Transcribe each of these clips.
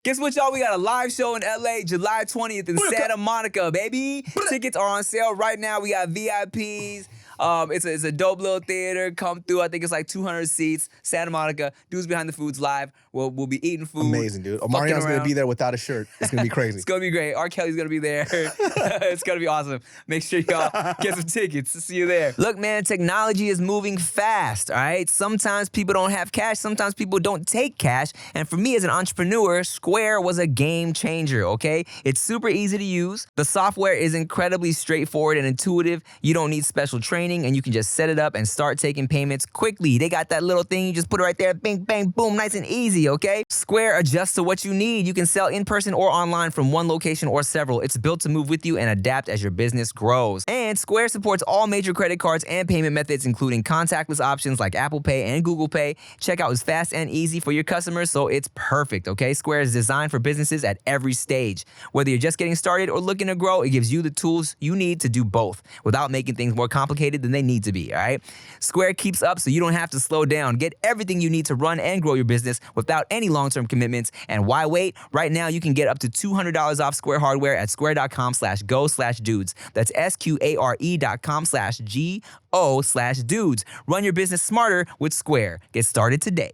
Guess what, y'all? We got a live show in LA, July 20th in Santa Monica, baby. Tickets are on sale right now. We got VIPs. It's a dope little theater. Come through. I think it's like 200 seats. Santa Monica. Dudes Behind the Food's live. We'll be eating food. Amazing, dude. Omarion's going to be there without a shirt. It's going to be crazy. It's going to be great. R. Kelly's going to be there. It's going to be awesome. Make sure y'all get some tickets. See you there. Look, man, technology is moving fast, all right? Sometimes people don't have cash. Sometimes people don't take cash. And for me as an entrepreneur, Square was a game changer, okay? It's super easy to use. The software is incredibly straightforward and intuitive. You don't need special training, and you can just set it up and start taking payments quickly. They got that little thing. You just put it right there. Bing, bang, boom. Nice and easy, okay? Square adjusts to what you need. You can sell in person or online from one location or several. It's built to move with you and adapt as your business grows. And Square supports all major credit cards and payment methods, including contactless options like Apple Pay and Google Pay. Checkout is fast and easy for your customers, so it's perfect, okay? Square is designed for businesses at every stage. Whether you're just getting started or looking to grow, it gives you the tools you need to do both without making things more complicated than they need to be, all right? Square keeps up so you don't have to slow down. Get everything you need to run and grow your business without any long-term commitments. And why wait? Right now, you can get up to $200 off Square hardware at square.com/go/dudes. That's SQARE.com/GO/dudes. Run your business smarter with Square. Get started today.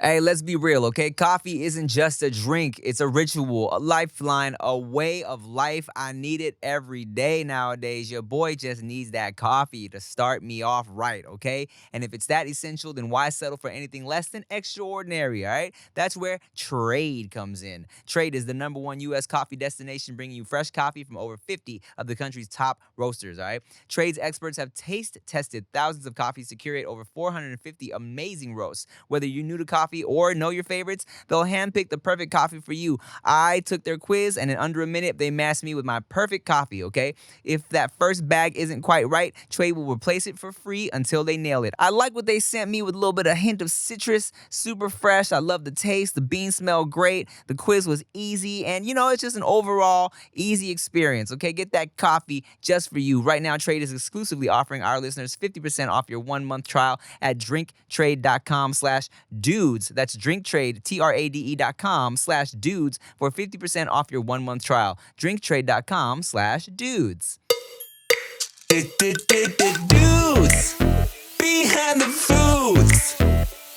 Hey, let's be real, okay? Coffee isn't just a drink. It's a ritual, a lifeline, a way of life. I need it every day nowadays. Your boy just needs that coffee to start me off right, okay? And if it's that essential, then why settle for anything less than extraordinary, all right? That's where Trade comes in. Trade is the #1 U.S. coffee destination, bringing you fresh coffee from over 50 of the country's top roasters, all right? Trade's experts have taste-tested thousands of coffees to curate over 450 amazing roasts. Whether you're new to coffee or know your favorites, they'll handpick the perfect coffee for you. I took their quiz, and in under a minute, they matched me with my perfect coffee, okay? If that first bag isn't quite right, Trade will replace it for free until they nail it. I like what they sent me with a little bit of hint of citrus, super fresh. I love the taste. The beans smell great. The quiz was easy, and it's just an overall easy experience, okay? Get that coffee just for you. Right now, Trade is exclusively offering our listeners 50% off your 1-month trial at drinktrade.com/dudes. That's drinktrade, TRADE.com/dudes for 50% off your 1-month trial. Drinktrade.com/dudes. Dudes behind the foods.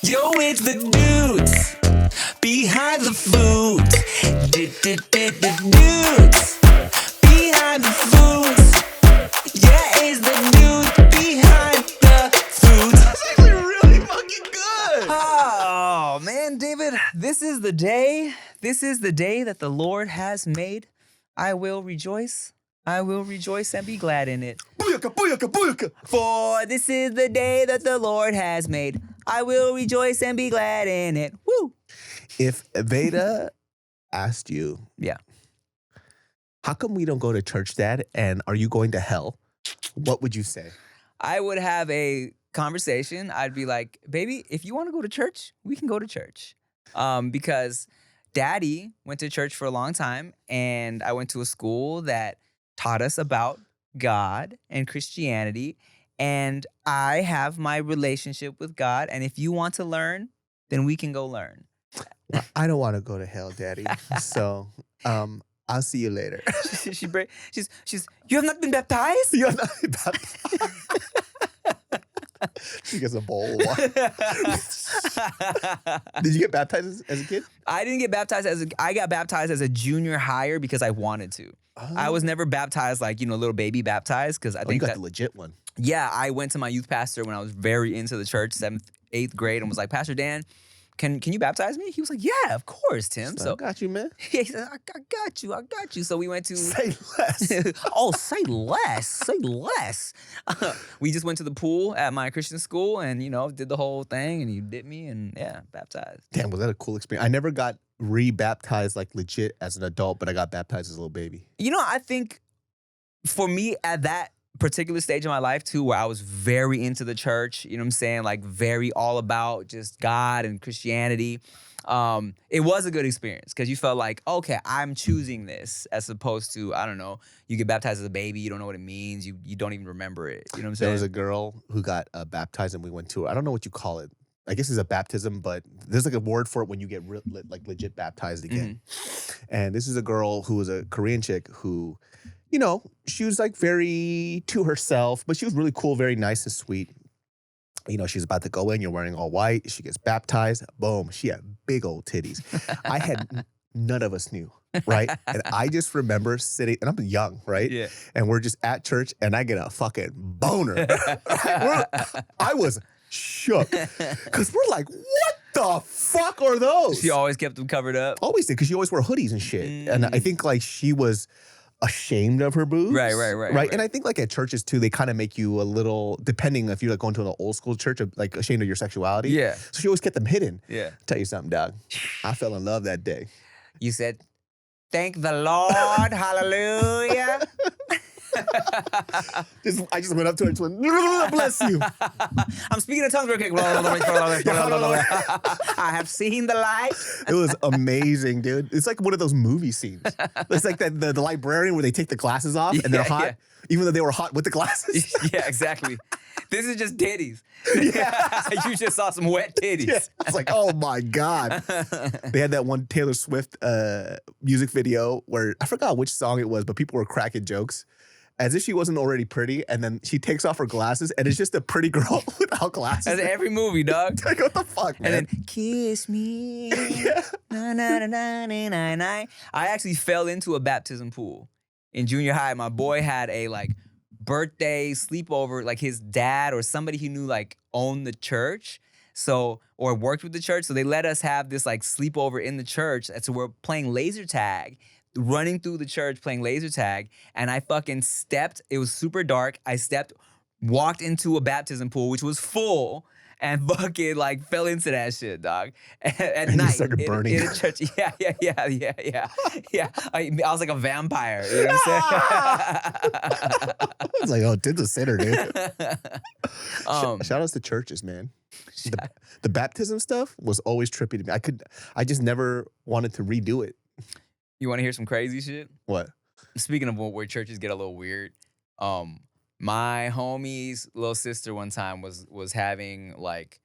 Yo, it's the dudes behind the foods. Dudes behind the foods. Yeah, it's the dudes behind the foods. That's actually really fucking good. Oh, man, David, this is the day. This is the day that the Lord has made. I will rejoice. I will rejoice and be glad in it. Booyaka, booyaka, booyaka. For this is the day that the Lord has made. I will rejoice and be glad in it. Woo! If Veda asked you, Yeah. how come we don't go to church, Dad? And are you going to hell? What would you say? I would have a conversation. I'd be like, baby, if you want to go to church, we can go to church. Because Daddy went to church for a long time, and I went to a school that taught us about God and Christianity, and I have my relationship with God, and if you want to learn, then we can go learn. Well, I don't want to go to hell, Daddy. So, I'll see you later. She's you have not been baptized? You're not baptized. She gets a bowl of water. Did you get baptized as a kid? I didn't get baptized I got baptized as a junior higher because I wanted to. Oh. I was never baptized like, little baby baptized because I think you got that, the legit one. yeah, I went to my youth pastor when I was very into the church, 7th, 8th grade, and was like, Pastor Dan, can you baptize me? He was like, yeah, of course, Tim. So I got you, man. He said, I got you. So we went to... Say less. Oh, say less. We just went to the pool at my Christian school and, did the whole thing, and you dipped me and, yeah, baptized. Damn, was that a cool experience? I never got re-baptized like legit as an adult, but I got baptized as a little baby. I think for me at that particular stage of my life too, where I was very into the church, you know what I'm saying? Like very all about just God and Christianity. It was a good experience because you felt like, okay, I'm choosing this, as opposed to, I don't know, you get baptized as a baby, you don't know what it means, you don't even remember it. You know what I'm saying? There was a girl who got baptized and we went to her. I don't know what you call it. I guess it's a baptism, but there's like a word for it when you get like legit baptized again. And this is a girl who was a Korean chick who, you know, she was like very to herself, but she was really cool, very nice and sweet. You know, she's about to go in, you're wearing all white. She gets baptized. Boom. She had big old titties. I had, none of us knew, right? And I just remember sitting, and I'm young, right? Yeah. And we're just at church, and I get a fucking boner. I was shook. Because we're like, what the fuck are those? She always kept them covered up. Always did, because she always wore hoodies and shit. And I think like she was ashamed of her boobs. Right. And I think like at churches too, they kind of make you a little, depending if you're like going to an old school church, like ashamed of your sexuality. Yeah. So she always kept them hidden. Yeah. Tell you something, dog. I fell in love that day. You said, thank the Lord, hallelujah. I just went up to her and went, bless you. I'm speaking in tongues real quick. I have seen the light. It was amazing, dude. It's like one of those movie scenes. It's like the librarian where they take the glasses off and they're hot, even though they were hot with the glasses. Yeah, exactly. This is just titties. Yeah. You just saw some wet titties. Yeah. It's like, oh my God. They had that one Taylor Swift music video where I forgot which song it was, but people were cracking jokes as if she wasn't already pretty, and then she takes off her glasses, and it's just a pretty girl without glasses. That's every movie, dog. Like, what the fuck, man? And then, kiss me. Na, na, na, na, na, na, na. I actually fell into a baptism pool in junior high. My boy had a like birthday sleepover, like his dad or somebody he knew like owned the church. So, or worked with the church. So they let us have this like sleepover in the church. And so we're playing laser tag, running through the church playing laser tag, and I fucking stepped. It was super dark. I stepped, walked into a baptism pool, which was full, and fucking like fell into that shit, dog. At and night, you started burning. in a church. Yeah. I was like a vampire. You know what I'm saying? I was like, oh, did's a sinner, dude. Shout outs to churches, man. The baptism stuff was always trippy to me. I just never wanted to redo it. You want to hear some crazy shit? What? Speaking of where churches get a little weird, my homie's little sister one time was having like,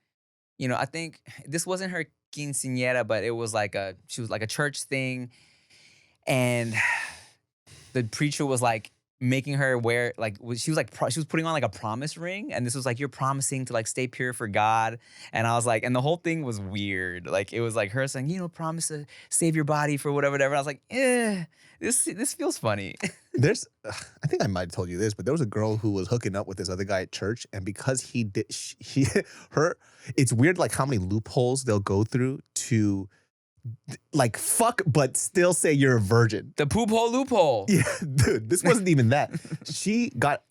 you know, I think this wasn't her quinceañera, but it was like she was like a church thing, and the preacher was like making her wear like she was putting on like a promise ring, and this was like, you're promising to like stay pure for God. And I was like, and the whole thing was weird. Like it was like her saying, you know, promise to save your body for whatever. And I was like, this feels funny. I think I might have told you this, but there was a girl who was hooking up with this other guy at church, and because it's weird like how many loopholes they'll go through to like fuck, but still say you're a virgin. The poop hole loophole. Yeah, dude, this wasn't even that. She got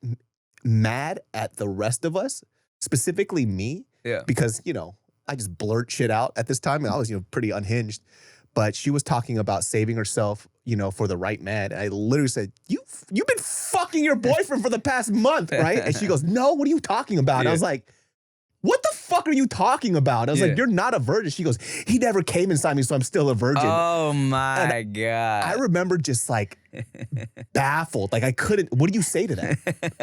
mad at the rest of us, specifically me, because, you know, I just blurt shit out at this time, and I was, you know, pretty unhinged. But she was talking about saving herself, you know, for the right man. And I literally said, you've been fucking your boyfriend for the past month, right? And she goes, no, what are you talking about? And I was like, what the fuck are you talking about? I was like, you're not a virgin. She goes, he never came inside me, so I'm still a virgin. Oh my God. I remember just like baffled. Like I couldn't, what do you say to that?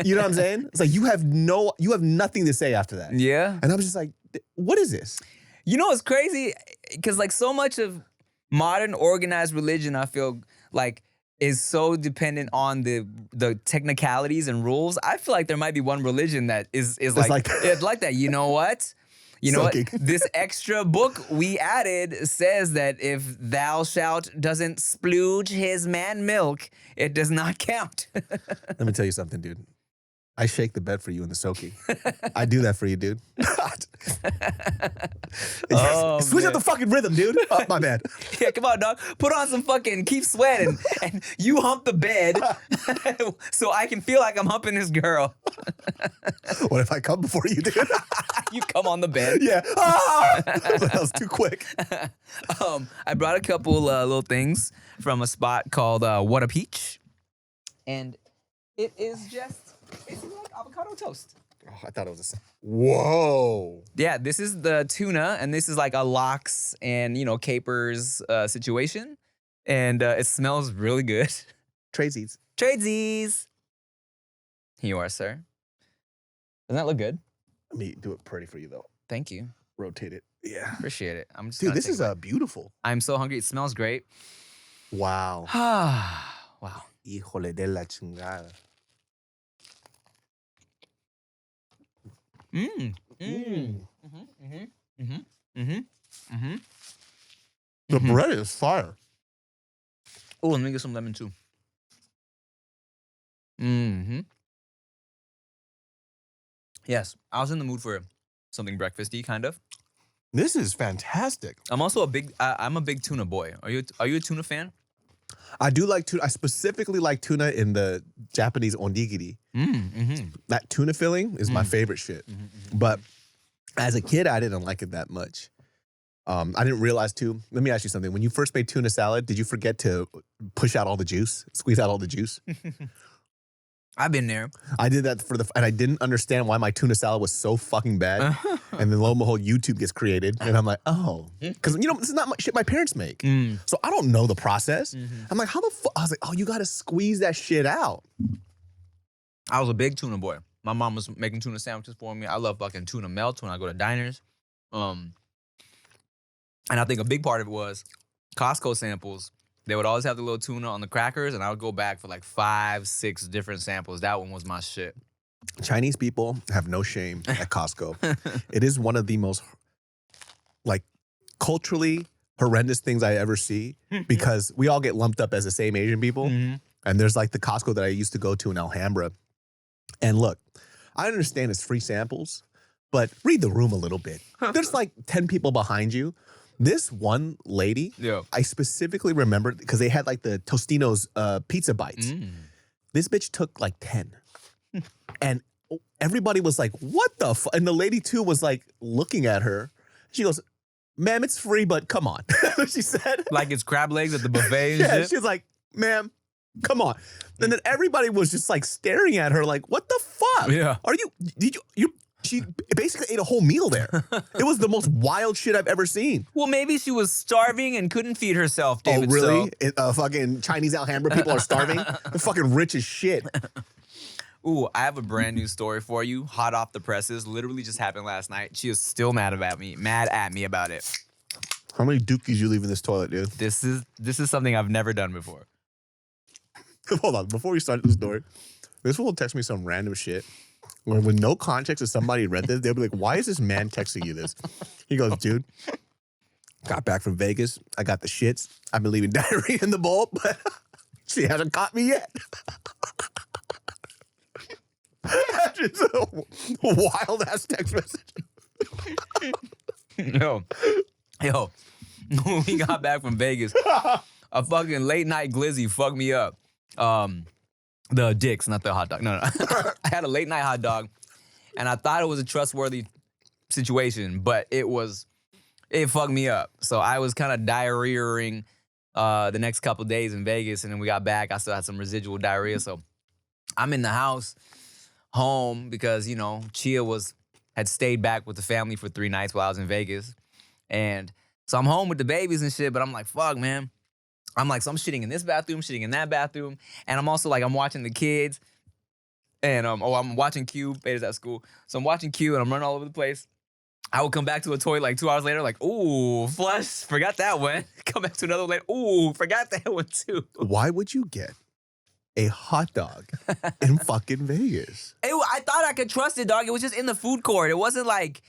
You know what I'm saying? It's like, you have nothing to say after that. Yeah. And I was just like, what is this? You know, it's crazy because like so much of modern organized religion, I feel like, is so dependent on the technicalities and rules. I feel like there might be one religion that is like it's like that. You know what? You know what? This extra book we added says that if thou shalt doesn't splooge his man milk, it does not count. Let me tell you something, dude. I shake the bed for you in the soaking. I do that for you, dude. Switch up the fucking rhythm, dude. Oh, my bad. Yeah, come on, dog. Put on some fucking Keep Sweating and you hump the bed so I can feel like I'm humping this girl. What if I come before you, dude? You come on the bed. Yeah. That was too quick. I brought a couple little things from a spot called What a Peach. And it is just... it's like avocado toast. Oh, I thought it was whoa. Yeah, this is the tuna, and this is like a lox and, you know, capers situation. And it smells really good. Tradesies. Tradesies. Here you are, sir. Doesn't that look good? Let me do it pretty for you, though. Thank you. rotate it. Yeah. Appreciate it. I'm just Dude, gonna this take is beautiful. I'm so hungry. It smells great. Wow. Wow. Híjole de la chingada. The bread is fire. Oh, let me get some lemon too. Yes, I was in the mood for something breakfasty, kind of. This is fantastic. I'm also I'm a big tuna boy. Are you a tuna fan? I do like tuna. I specifically like tuna in the Japanese onigiri. That tuna filling is my favorite shit. But as a kid, I didn't like it that much. I didn't realize too. Let me ask you something. When you first made tuna salad, did you forget to push out all the juice, squeeze out all the juice? I've been there. I did that and I didn't understand why my tuna salad was so fucking bad. And then lo and behold, YouTube gets created, and I'm like, oh, because this is not shit my parents make, so I don't know the process. I'm like, how the fuck? I was like, oh, you gotta squeeze that shit out. I was a big tuna boy. My mom was making tuna sandwiches for me. I love fucking tuna melt when I go to diners. And I think a big part of it was Costco samples. They would always have the little tuna on the crackers, and I would go back for like 5, 6 different samples. That one was my shit. Chinese people have no shame at Costco. It is one of the most, like, culturally horrendous things I ever see, because we all get lumped up as the same Asian people. And there's like the Costco that I used to go to in Alhambra. And look, I understand it's free samples, but read the room a little bit. There's like 10 people behind you. This one lady, I specifically remembered because they had like the Tostino's pizza bites. This bitch took like 10. And everybody was like, what the fuck? And the lady too was like looking at her. She goes, ma'am, it's free, but come on. She said. Like it's crab legs at the buffet and shit? She's like, ma'am, come on. And then everybody was just like staring at her like, what the fuck? Yeah. She basically ate a whole meal there. It was the most wild shit I've ever seen. Well, maybe she was starving and couldn't feed herself, David. Oh, really? Fucking Chinese Alhambra people are starving? They're fucking rich as shit. Ooh, I have a brand new story for you. Hot off the presses. Literally just happened last night. She is still mad at me about it. How many dookies you leave in this toilet, dude? This is something I've never done before. Hold on. Before we start the story, this fool will text me some random shit. With no context, if somebody read this, they'll be like, why is this man texting you this? He goes, dude, got back from Vegas. I got the shits. I've been leaving diarrhea in the bowl, but she hasn't caught me yet. That's just a wild-ass text message. Yo, when we got back from Vegas, a fucking late-night glizzy fucked me up. The dicks, not the hot dog. No. I had a late night hot dog, and I thought it was a trustworthy situation, but it fucked me up. So I was kind of diarrheaing the next couple days in Vegas, and then we got back. I still had some residual diarrhea. So I'm in the house, home, because, Chia had stayed back with the family for 3 nights while I was in Vegas. And so I'm home with the babies and shit, but I'm like, fuck, man. I'm like, so I'm shitting in this bathroom, shitting in that bathroom. And I'm also like, I'm watching the kids. And I'm watching Q. Beta's at school. So I'm watching Q and I'm running all over the place. I would come back to a toilet like 2 hours later, like, ooh, flush, forgot that one. Come back to another one, like, ooh, forgot that one too. Why would you get a hot dog in fucking Vegas? I thought I could trust it, dog. It was just in the food court. It wasn't like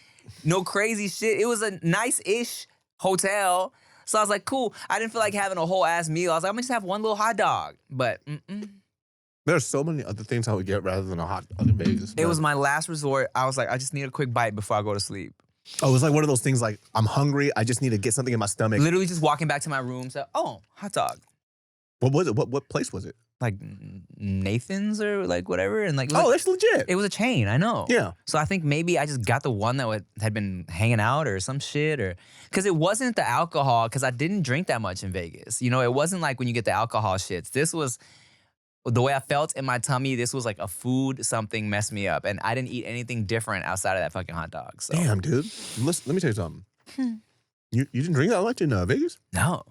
no crazy shit. It was a nice-ish hotel. So I was like, cool. I didn't feel like having a whole ass meal. I was like, I'm gonna just have one little hot dog. But there's so many other things I would get rather than a hot dog in Vegas. It was my last resort. I was like, I just need a quick bite before I go to sleep. Oh, it was like one of those things like, I'm hungry. I just need to get something in my stomach. Literally just walking back to my room. So, hot dog. What was it? What place was it? Like Nathan's or like whatever. And like, that's legit. It was a chain, I know. Yeah. So I think maybe I just got the one that had been hanging out or some shit, or because it wasn't the alcohol, because I didn't drink that much in Vegas. It wasn't like when you get the alcohol shits. This was the way I felt in my tummy. This was like a food, something messed me up. And I didn't eat anything different outside of that fucking hot dog. So. Damn, dude. Let me tell you something. You didn't drink that much in Vegas? No.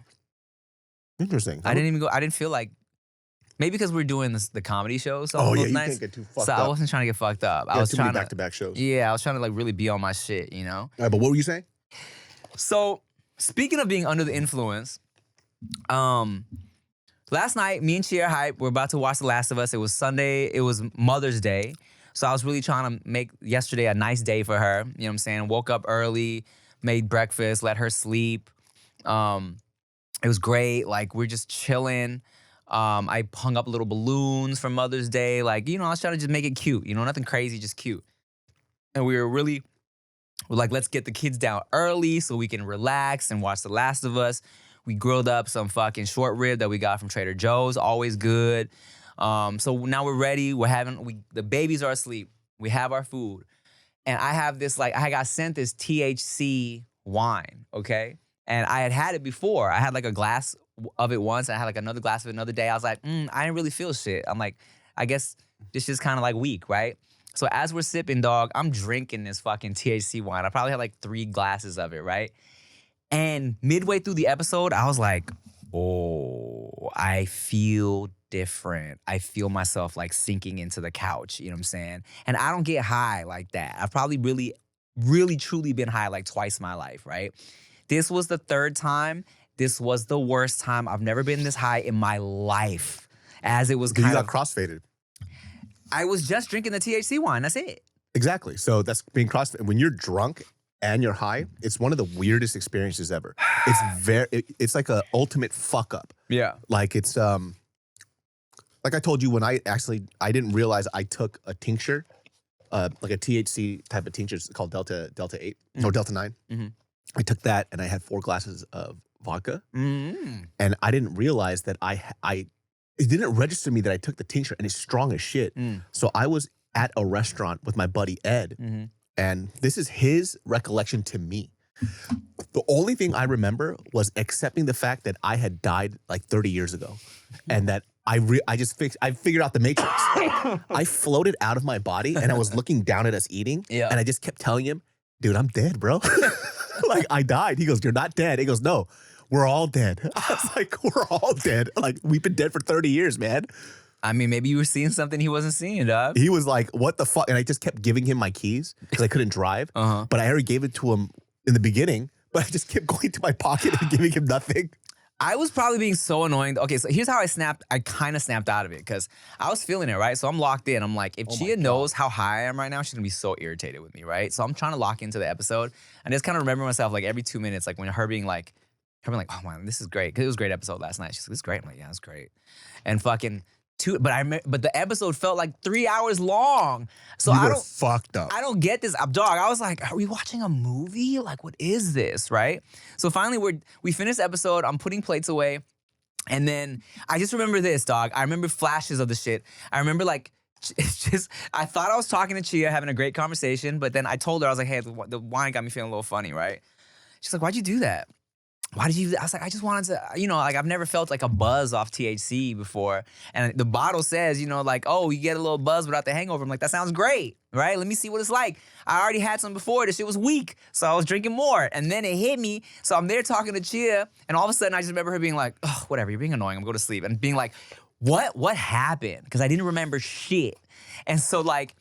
Interesting. I didn't even go. I didn't feel like. Maybe because we're doing the comedy show. So you nights, can't get too fucked so up. I wasn't trying to get fucked up. I was too trying many back-to-back shows. Yeah, I was trying to like really be on my shit, All right, but what were you saying? So, speaking of being under the influence, last night, me and Chia hype, we're about to watch The Last of Us. It was Sunday. It was Mother's Day. So I was really trying to make yesterday a nice day for her. You know what I'm saying? Woke up early, made breakfast, let her sleep. It was great. Like, we're just chilling. I hung up little balloons for Mother's Day. Like, I was trying to just make it cute. Nothing crazy, just cute. And we're like, let's get the kids down early so we can relax and watch The Last of Us. We grilled up some fucking short rib that we got from Trader Joe's. Always good. So now we're ready. The babies are asleep. We have our food. And I have this, I got sent this THC wine, okay? And I had it before. I had like a glass of it once. I had like another glass of it another day. I was like, I didn't really feel shit. I'm like, I guess this is kind of like weak, right? So as we're sipping, dog, I'm drinking this fucking THC wine. I probably had like 3 glasses of it, right? And midway through the episode, I was like, oh, I feel different. I feel myself like sinking into the couch, you know what I'm saying? And I don't get high like that. I've probably really, really, truly been high like twice in my life, right? This was the 3rd time. This was the worst time. I've never been this high in my life. As it was kind of... You got crossfaded. I was just drinking the THC wine. That's it. Exactly. So that's being crossfaded. When you're drunk and you're high, it's one of the weirdest experiences ever. It's like a ultimate fuck up. Yeah. Like it's like I told you when I didn't realize I took a tincture, like a THC type of tincture. It's called Delta 8 or Delta 9. Mm-hmm. I took that and I had 4 glasses of vodka, Mm-hmm. and I didn't realize that it didn't register to me that I took the tincture, and it's strong as shit. So I was at a restaurant with my buddy Ed, and this is his recollection to me. The only thing I remember was accepting the fact that I had died like 30 years ago, and that I figured out the Matrix. I floated out of my body, and I was looking down at us eating, and I just kept telling him, dude, I'm dead, bro. Like, I died. He goes, you're not dead. He goes, no, we're all dead. I was like, we're all dead. Like, we've been dead for 30 years, man. I mean, maybe you were seeing something he wasn't seeing, dog. He was like, what the fuck? And I just kept giving him my keys because I couldn't drive. But I already gave it to him in the beginning, but I just kept going to my pocket and giving him nothing. I was probably being so annoying. Okay, so here's how I kind of snapped out of it because I was feeling it, right? So I'm locked in. I'm like, if Chia knows how high I am right now, she's gonna be so irritated with me, right? So I'm trying to lock into the episode and just kind of remember myself like every 2 minutes, like when her being like, oh man, this is great. Because it was a great episode last night. She's like, this is great. I'm like, yeah, it's great. And fucking but the episode felt like 3 hours long. So you were fucked up. I don't get this. Dog, I was like, are we watching a movie? Like, what is this, right? So finally, we finished the episode. I'm putting plates away. And then I just remember this, dog. I remember flashes of the shit. I remember like, it's just, I thought I was talking to Chia, having a great conversation. But then I told her, I was like, hey, the wine got me feeling a little funny, right? She's like, why'd you do that? Why did you? I was like, I just wanted to, like I've never felt like a buzz off THC before. And the bottle says, like, oh, you get a little buzz without the hangover. I'm like, that sounds great, right? Let me see what it's like. I already had some before. This shit was weak. So I was drinking more. And then it hit me. So I'm there talking to Chia. And all of a sudden, I just remember her being like, oh, whatever, you're being annoying. I'm going to go to sleep. And being like, what happened? Because I didn't remember shit. And so like,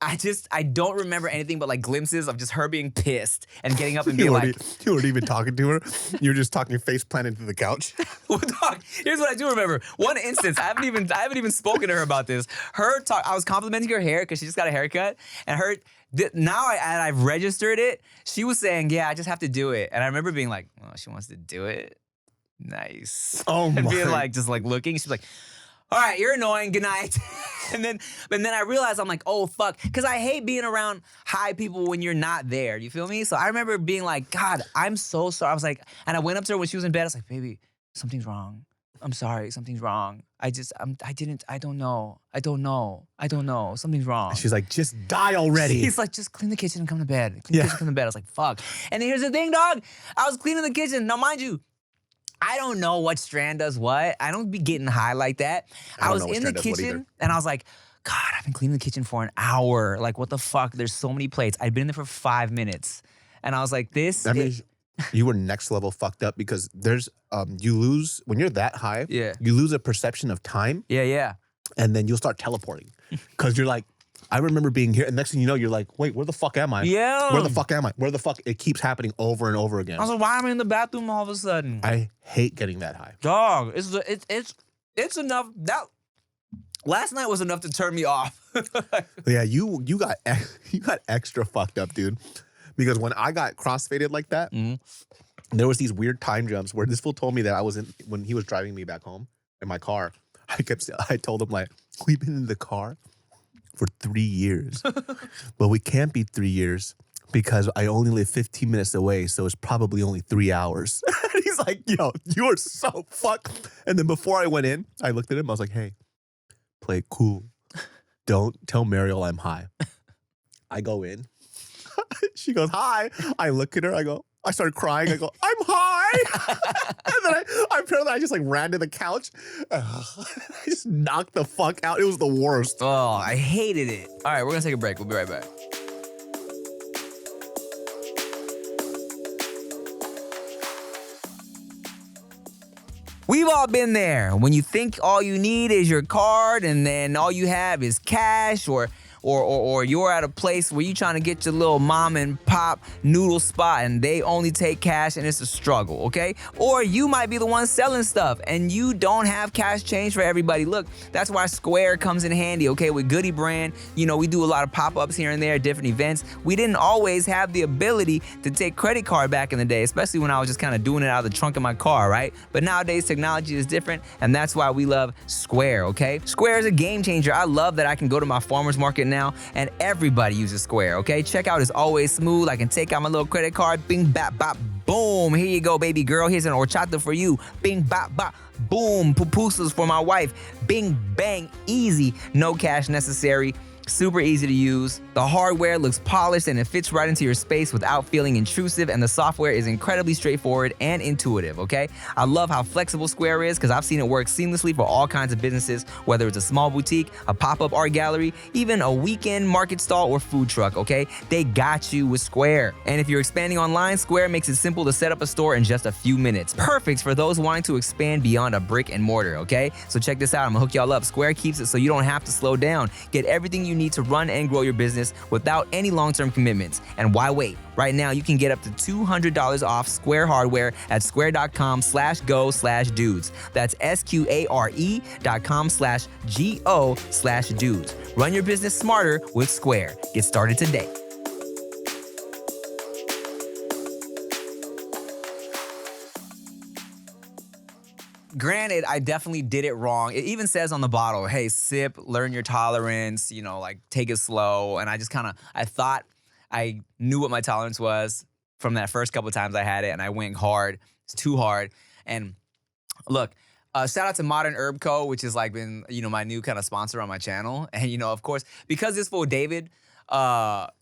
I don't remember anything but like glimpses of just her being pissed and getting up and being like... You weren't even talking to her. You were just talking face planted to the couch. Well, dog, here's what I do remember. One instance, I haven't even spoken to her about this. I was complimenting her hair because she just got a haircut. And now I've registered it. She was saying, yeah, I just have to do it. And I remember being like, oh, she wants to do it? Nice. Oh my. And being like, just like looking. She's like, all right, you're annoying, good night. And then I realized, I'm like, oh, fuck. Because I hate being around high people when you're not there. You feel me? So I remember being like, God, I'm so sorry. I was like, and I went up to her when she was in bed. I was like, baby, something's wrong. I'm sorry, something's wrong. I don't know. Something's wrong. She's like, just die already. She's like, just clean the kitchen and come to bed. Clean the kitchen and come to bed. I was like, fuck. And then here's the thing, dog. I was cleaning the kitchen. Now, mind you, I don't know what strand does what. I don't be getting high like that. I was in the kitchen and I was like, God, I've been cleaning the kitchen for an hour. Like, what the fuck? There's so many plates. I'd been in there for 5 minutes. And I was like, That means you were next level fucked up because there's, you lose, when you're that high, you lose a perception of time. Yeah. And then you'll start teleporting because you're like, I remember being here, and next thing you know, you're like, wait, where the fuck am I? Yeah. Where the fuck am I? Where the fuck? It keeps happening over and over again. I was like, why am I in the bathroom all of a sudden? I hate getting that high. Dog, it's enough. That last night was enough to turn me off. Yeah, you got extra fucked up, dude. Because when I got crossfaded like that, there was these weird time jumps where this fool told me that when he was driving me back home in my car, I told him like, we've been in the car for 3 years, but we can't be 3 years because I only live 15 minutes away, so it's probably only 3 hours. And he's like, yo, you are so fucked. And then before I went in, I looked at him, I was like, hey, play it cool. Don't tell Mariel I'm high. I go in. She goes, hi. I look at her, I started crying. I go, I'm high. And then I just like ran to the couch. I just knocked the fuck out. It was the worst. Oh, I hated it. All right, we're gonna take a break. We'll be right back. We've all been there when you think all you need is your card and then all you have is cash, or you're at a place where you're trying to get your little mom and pop noodle spot and they only take cash and it's a struggle, okay? Or you might be the one selling stuff and you don't have cash change for everybody. Look, that's why Square comes in handy, okay? With Goody Brand, you know, we do a lot of pop-ups here and there, different events. We didn't always have the ability to take credit card back in the day, especially when I was just kind of doing it out of the trunk of my car, right? But nowadays, technology is different, and that's why we love Square, okay? Square is a game changer. I love that I can go to my farmer's market now and everybody uses Square, okay? Checkout is always smooth. I can take out my little credit card, bing, bap, bop, boom. Here you go, baby girl. Here's an horchata for you. Bing, bop, bop, boom. Pupusas for my wife. Bing, bang, easy. No cash necessary. Super easy to use. The hardware looks polished and it fits right into your space without feeling intrusive, and the software is incredibly straightforward and intuitive, okay? I love how flexible Square is because I've seen it work seamlessly for all kinds of businesses, whether it's a small boutique, a pop-up art gallery, even a weekend market stall or food truck, okay? They got you with Square. And if you're expanding online, Square makes it simple to set up a store in just a few minutes. Perfect for those wanting to expand beyond a brick and mortar, okay? So check this out, I'm gonna hook y'all up. Square keeps it so you don't have to slow down. Get everything you need to run and grow your business without any long-term commitments. And why wait? Right now, you can get up to $200 off Square hardware at square.com/go/dudes. That's SQARE.com/GO/dudes. Run your business smarter with Square. Get started today. Granted, I definitely did it wrong. It even says on the bottle, hey, sip, learn your tolerance, you know, like take it slow. And I just I thought I knew what my tolerance was from that first couple of times I had it, and I went hard. It's too hard. And look, shout out to Modern Herb Co., which has like been, you know, my new kind of sponsor on my channel. And, you know, of course, because this fool David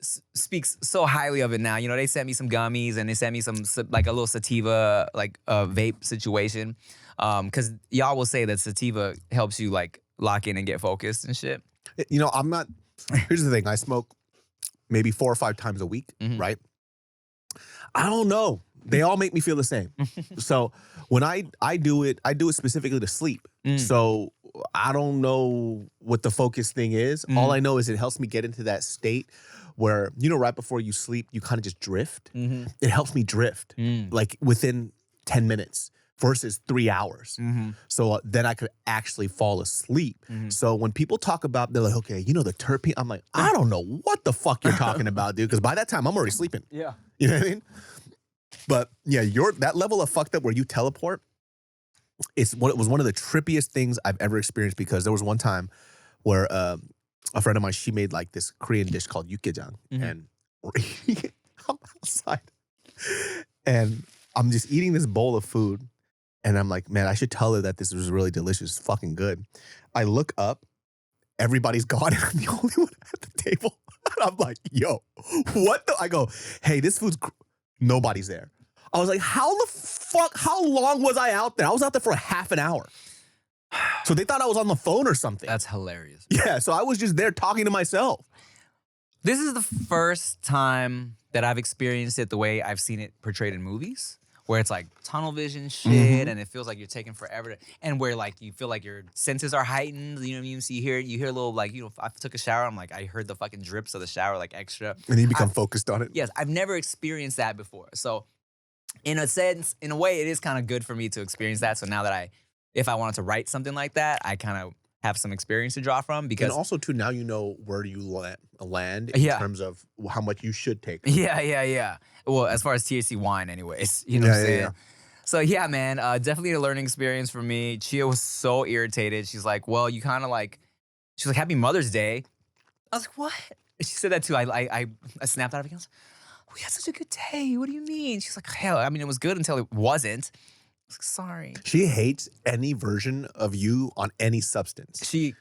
speaks so highly of it now. You know, they sent me some gummies and they sent me some, like a little sativa, like vape situation. Because y'all will say that sativa helps you like lock in and get focused and shit. You know, here's the thing. I smoke maybe 4 or 5 times a week, right? I don't know. They all make me feel the same. So when I do it specifically to sleep. So I don't know what the focus thing is. All I know is it helps me get into that state where, you know, right before you sleep, you kind of just drift. It helps me drift like within 10 minutes. Versus 3 hours. So then I could actually fall asleep. So when people talk about, they're like, okay, you know, the terpene, I'm like, I don't know what the fuck you're talking about, dude. Because by that time, I'm already sleeping. Yeah. You know what I mean? But yeah, that level of fucked up where you teleport, it was one of the trippiest things I've ever experienced, because there was one time where a friend of mine, she made like this Korean dish called yukgaejang. And I'm outside. And I'm just eating this bowl of food. And I'm like, man, I should tell her that this was really delicious, fucking good. I look up, everybody's gone, and I'm the only one at the table. And I'm like, yo, what the? I go, hey, this food's, nobody's there. I was like, how long was I out there? I was out there for half an hour. So they thought I was on the phone or something. That's hilarious. Yeah, so I was just there talking to myself. This is the first time that I've experienced it the way I've seen it portrayed in movies, where it's like tunnel vision shit, and it feels like you're taking forever, and where like you feel like your senses are heightened. You know what I mean? So you hear a little like, I took a shower. I'm like, I heard the fucking drips of the shower like extra, and then you become focused on it. Yes, I've never experienced that before. So in a sense, in a way, it is kind of good for me to experience that. So now that if I wanted to write something like that, I kind of have some experience to draw from, because and also too, now you know where you land in terms of how much you should take. Yeah. Well, as far as THC wine, anyways, you know what I'm saying. Yeah. So yeah, man, definitely a learning experience for me. Chia was so irritated. She's like, "Well, you kind of like," she's like, "Happy Mother's Day." I was like, "What?" She said that too. I snapped out of it. I was like, "We had such a good day. What do you mean?" She's like, "Hell, I mean, it was good until it wasn't." I was like, "Sorry." She hates any version of you on any substance. She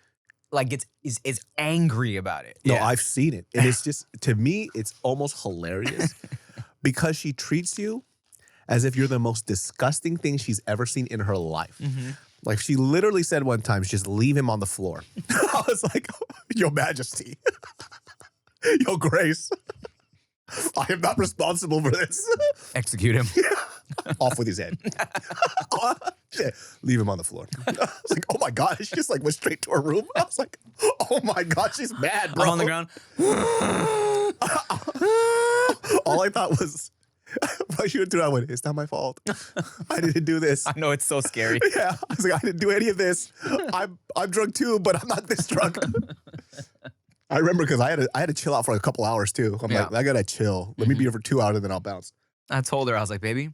like is angry about it. No, I've seen it. And it's just, to me, it's almost hilarious because she treats you as if you're the most disgusting thing she's ever seen in her life. Like, she literally said one time, just leave him on the floor. I was like, Your Majesty, Your Grace, I am not responsible for this. Execute him. Off with his head. Leave him on the floor. I was like, oh my God. She just like went straight to her room. I was like, oh my God, she's mad, bro. I'm on the ground. All I thought was, when she went through, I went, it's not my fault. I didn't do this. I know, it's so scary. Yeah. I was like, I didn't do any of this. I'm drunk too, but I'm not this drunk. I remember because I had to chill out for a couple hours too. I'm like, I gotta chill. Let me be here for 2 hours and then I'll bounce. I told her, I was like, baby,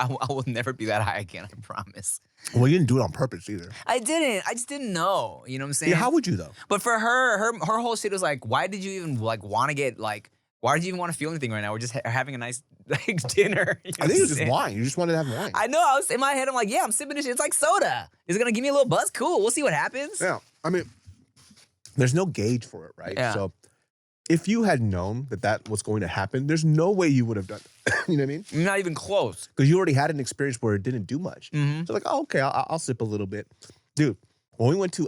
I will never be that high again, I promise. Well, you didn't do it on purpose either. I didn't. I just didn't know. You know what I'm saying? Yeah, how would you though? But for her whole shit was like, why did you even like want to get like, why did you even want to feel anything right now? We're just having a nice like dinner. You know I think it was just wine. You just wanted to have wine. I know. I was in my head. I'm like, yeah, I'm sipping this shit. It's like soda. Is it gonna give me a little buzz? Cool. We'll see what happens. Yeah. I mean, there's no gauge for it, right? Yeah. So if you had known that was going to happen, there's no way you would have done it. You know what I mean? Not even close. Because you already had an experience where it didn't do much. So like, oh, okay, I'll sip a little bit. Dude, when we went to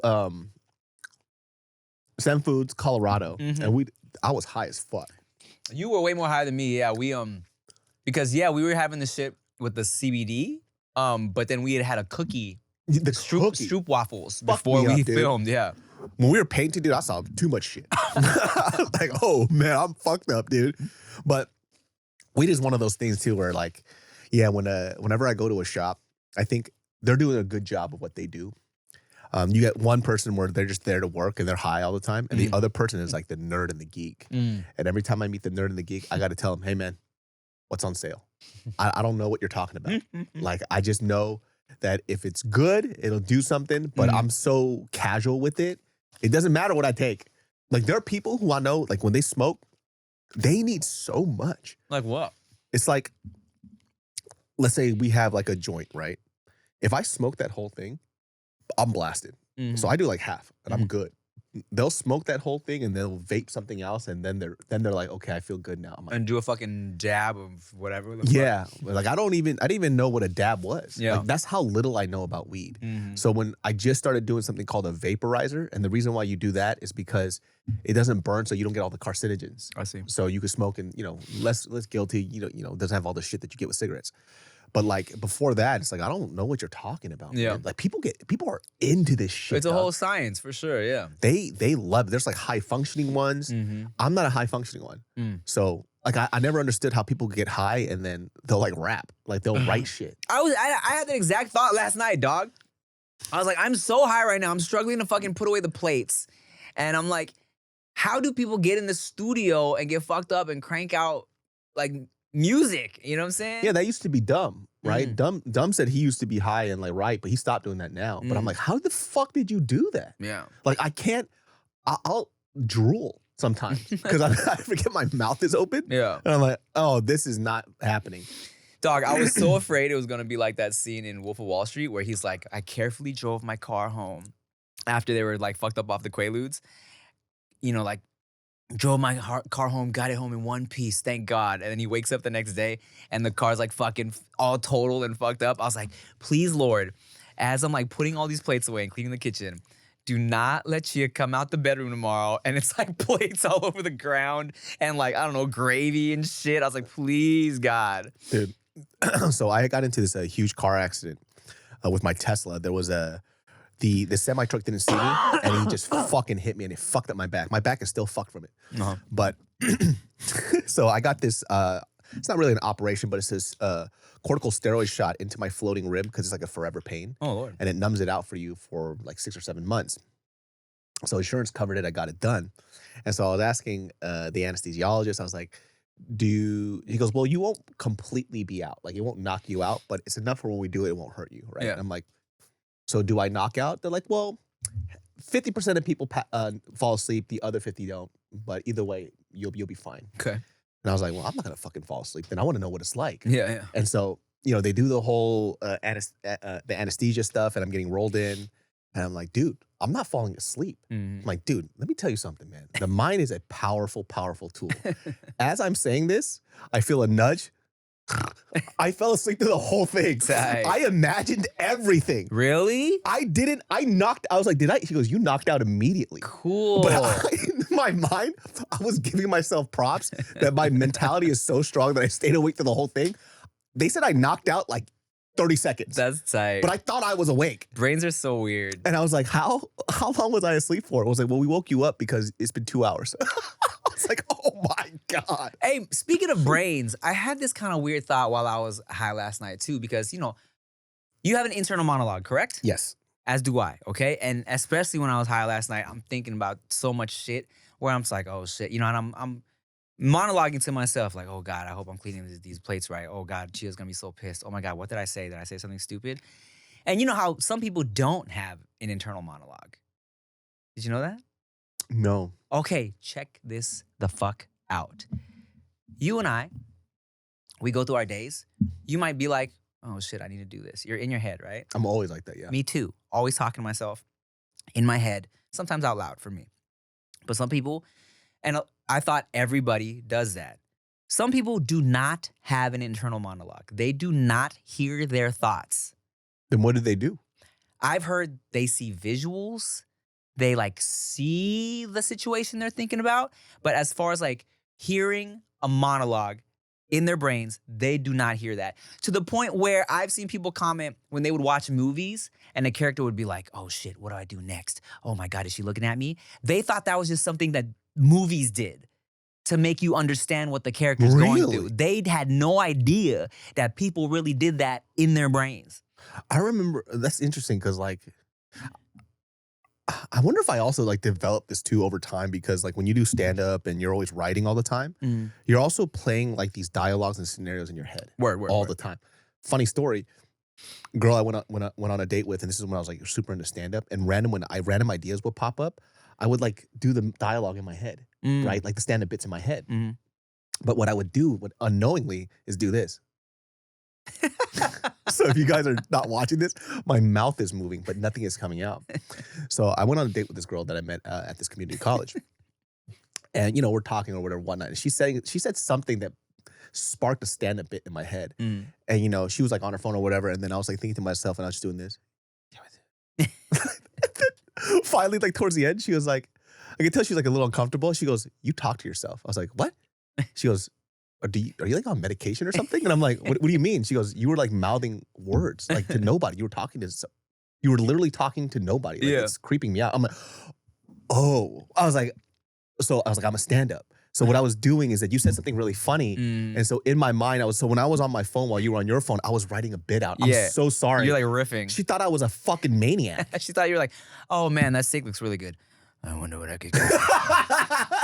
Sam Foods, Colorado, and I was high as fuck. You were way more high than me. Yeah, because we were having the shit with the CBD, but then we had a cookie, the Stroop waffles before we filmed. Yeah. When we were painting, dude, I saw too much shit. Like, oh man, I'm fucked up, dude. But weed is one of those things too, where like, yeah, whenever I go to a shop, I think they're doing a good job of what they do. You get one person where they're just there to work and they're high all the time, and the other person is like the nerd and the geek. And every time I meet the nerd and the geek, I got to tell them, hey man, what's on sale? I don't know what you're talking about. Like, I just know that if it's good, it'll do something, but I'm so casual with it. It doesn't matter what I take. Like, there are people who I know, like when they smoke, they need so much. Like what? It's like, let's say we have like a joint, right? If I smoke that whole thing, I'm blasted. So I do like half and I'm good. They'll smoke that whole thing and they'll vape something else, and then they're like, okay, I feel good now. I'm like, and do a fucking dab of whatever. Yeah. Like, I didn't even know what a dab was. Yeah. Like, that's how little I know about weed. So when I just started doing something called a vaporizer, and the reason why you do that is because it doesn't burn, so you don't get all the carcinogens. I see. So you can smoke and, less guilty, doesn't have all the shit that you get with cigarettes. But like before that, it's like, I don't know what you're talking about. Yeah. Man. Like people are into this shit. It's a whole science for sure. Yeah. They love it. There's like high functioning ones. I'm not a high functioning one. So like I never understood how people get high and then they'll like rap. Like they'll write shit. I had the exact thought last night, dog. I was like, I'm so high right now. I'm struggling to fucking put away the plates. And I'm like, how do people get in the studio and get fucked up and crank out like music? You know what I'm saying? Yeah, that used to be Dumb, right? Dumb said he used to be high and like right, but he stopped doing that now. But I'm like, how the fuck did you do that? Yeah. Like I'll drool sometimes because I forget my mouth is open. Yeah. And I'm like, oh, this is not happening. Dog, I was so afraid it was going to be like that scene in Wolf of Wall Street where he's like, I carefully drove my car home after they were like fucked up off the Quaaludes. Like drove my car home, got it home in one piece, thank God. And then he wakes up the next day and the car's like fucking all totaled and fucked up. I was like, please, Lord, as I'm like putting all these plates away and cleaning the kitchen, do not let Chia come out the bedroom tomorrow and it's like plates all over the ground and like, I don't know, gravy and shit. I was like, please, God. Dude, So I got into this huge car accident with my Tesla. There was the semi truck didn't see me, and he just fucking hit me, and it fucked up my back. My back is still fucked from it. But so I got this. It's not really an operation, but it's this corticosteroid shot into my floating rib because it's like a forever pain. Oh Lord! And it numbs it out for you for like 6 or 7 months. So insurance covered it. I got it done, and so I was asking the anesthesiologist. I was like, he goes, well, you won't completely be out. Like, it won't knock you out, but it's enough for when we do it, it won't hurt you, right? Yeah. And I'm like, so do I knock out? They're like, well, 50% of people fall asleep, the other 50 don't. But either way, you'll be fine. Okay. And I was like, well, I'm not gonna fucking fall asleep. Then I want to know what it's like. Yeah. And so, they do the whole the anesthesia stuff, and I'm getting rolled in, and I'm like, dude, I'm not falling asleep. I'm like, dude, let me tell you something, man. The mind is a powerful, powerful tool. As I'm saying this, I feel a nudge. I fell asleep through the whole thing. Tight. I imagined everything. Really? I didn't. I was like, did I? He goes, you knocked out immediately. Cool. But in my mind, I was giving myself props that my mentality is so strong that I stayed awake through the whole thing. They said I knocked out like 30 seconds. That's tight. But I thought I was awake. Brains are so weird. And I was like, how long was I asleep for? It was like, well, we woke you up because it's been 2 hours. I was like, oh my God. Hey, speaking of brains, I had this kind of weird thought while I was high last night too, because, you have an internal monologue, correct? Yes. As do I, okay? And especially when I was high last night, I'm thinking about so much shit where I'm just like, oh shit, and I'm monologuing to myself like, oh God, I hope I'm cleaning these plates right. Oh God, Chia's gonna be so pissed. Oh my God, what did I say? Did I say something stupid? And you know how some people don't have an internal monologue. Did you know that? No. Okay, check this the fuck out. You and I, we go through our days. You might be like, oh shit, I need to do this. You're in your head, right? I'm always like that, yeah. Me too. Always talking to myself in my head, sometimes out loud for me. But some people, and I thought everybody does that. Some people do not have an internal monologue. They do not hear their thoughts. Then what do they do? I've heard they see visuals. They see the situation they're thinking about. But as far as hearing a monologue in their brains, they do not hear that. To the point where I've seen people comment when they would watch movies and the character would be like, oh shit, what do I do next? Oh my God, is she looking at me? They thought that was just something that movies did to make you understand what the character's going through. They had no idea that people really did that in their brains. I remember, that's interesting because I wonder if I also developed this too over time because when you do stand up and you're always writing all the time, you're also playing these dialogues and scenarios in your head all the time. Funny story, girl I went on a date with, and this is when I was super into stand up, and random ideas would pop up, I would do the dialogue in my head, right? The stand up bits in my head. But what I would do unknowingly is do this. So if you guys are not watching this, my mouth is moving, but nothing is coming out. So I went on a date with this girl that I met at this community college. And, we're talking or whatever, whatnot. And she said something that sparked a stand-up bit in my head. And, she was on her phone or whatever. And then I was thinking to myself, and I was just doing this. Finally, towards the end, she was I could tell she was a little uncomfortable. She goes, you talk to yourself. I was like, what? She goes, are you on medication or something? And I'm like, what do you mean? She goes, you were mouthing words to nobody. You were literally talking to nobody. It's creeping me out. I'm like, oh. I was like, I'm a stand-up. So what I was doing is that you said something really funny. And so in my mind, when I was on my phone while you were on your phone, I was writing a bit out. I'm so sorry. You're riffing. She thought I was a fucking maniac. She thought you were oh man, that steak looks really good. I wonder what I could get.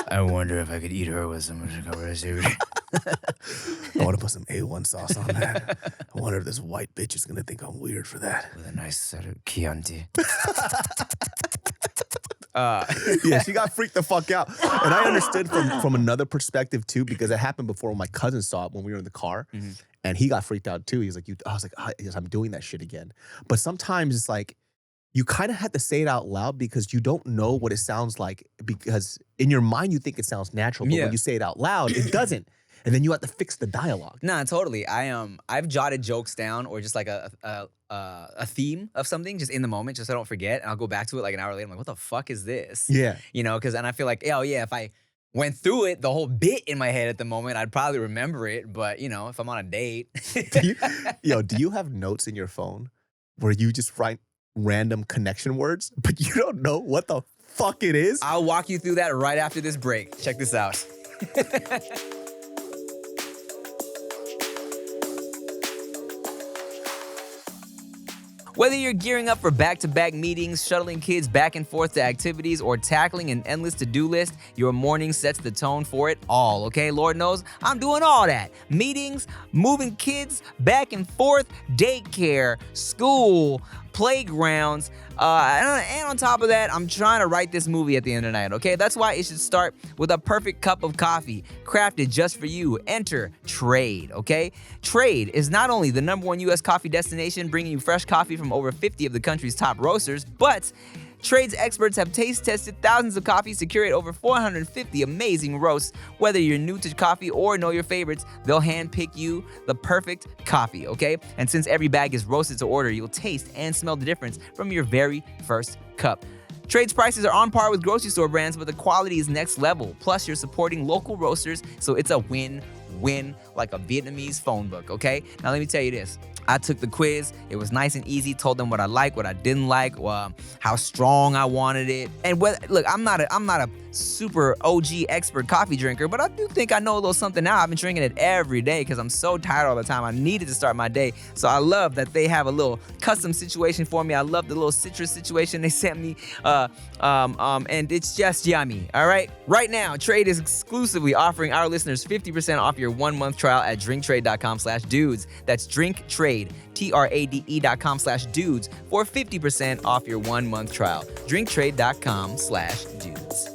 I wonder if I could eat her with some I want to put some A1 sauce on that. I wonder if this white bitch is going to think I'm weird for that. With a nice set of Chianti. Yeah, she got freaked the fuck out. And I understood from another perspective too, because it happened before when my cousin saw it when we were in the car. And he got freaked out too. He's like, I was like, yes, I'm doing that shit again. But sometimes it's you kind of have to say it out loud because you don't know what it sounds like, because in your mind you think it sounds natural, but when you say it out loud, it doesn't. And then you have to fix the dialogue. Nah, totally. I've jotted jokes down or just a theme of something just in the moment, just so I don't forget. And I'll go back to it an hour later. I'm like, what the fuck is this? Yeah. And I feel oh yeah, if I went through it, the whole bit in my head at the moment, I'd probably remember it. But, you know, if I'm on a date. Do you have notes in your phone where you just write random connection words, but you don't know what the fuck it is? I'll walk you through that right after this break. Check this out. Whether you're gearing up for back-to-back meetings, shuttling kids back and forth to activities, or tackling an endless to-do list, your morning sets the tone for it all, okay? Lord knows I'm doing all that. Meetings, moving kids back and forth, daycare, school, playgrounds, and on top of that, I'm trying to write this movie at the end of the night, okay? That's why it should start with a perfect cup of coffee, crafted just for you. Enter Trade, okay? Trade is not only the #1 U.S. coffee destination, bringing you fresh coffee from over 50 of the country's top roasters, but Trade's experts have taste tested thousands of coffees to curate over 450 amazing roasts. Whether you're new to coffee or know your favorites, they'll handpick you the perfect coffee, okay? And since every bag is roasted to order, you'll taste and smell the difference from your very first cup. Trade's prices are on par with grocery store brands, but the quality is next level. Plus, you're supporting local roasters, so it's a win-win, like a Vietnamese phone book, okay? Now, let me tell you this. I took the quiz. It was nice and easy. Told them what I liked, what I didn't like, how strong I wanted it. And look, I'm not a super OG expert coffee drinker, but I do think I know a little something now. I've been drinking it every day because I'm so tired all the time. I needed to start my day. So I love that they have a little custom situation for me. I love the little citrus situation they sent me. And it's just yummy. All right. Right now, Trade is exclusively offering our listeners 50% off your 1-month trial at drinktrade.com/dudes. That's drinktrade, TRADE.com/dudes for 50% off your 1-month trial. drinktrade.com/dudes.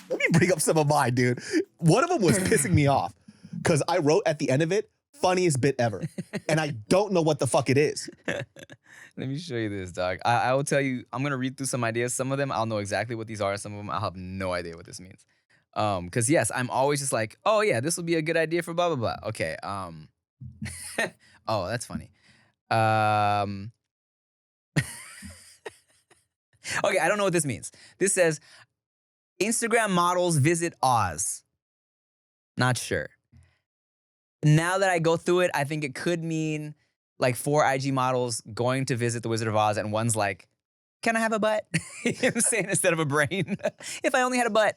Let me bring up some of mine, dude. One of them was pissing me off because I wrote at the end of it, funniest bit ever. And I don't know what the fuck it is. Let me show you this, dog. I will tell you, I'm going to read through some ideas. Some of them, I'll know exactly what these are. Some of them, I'll have no idea what this means. Because, yes, I'm always just like, oh, yeah, this will be a good idea for blah, blah, blah. Okay. Oh, that's funny. Okay, I don't know what this means. This says, Instagram models visit Oz. Not sure. Now that I go through it, I think it could mean like 4 IG models going to visit the Wizard of Oz, and one's like, can I have a butt? You know what I'm saying? Instead of a brain. If I only had a butt.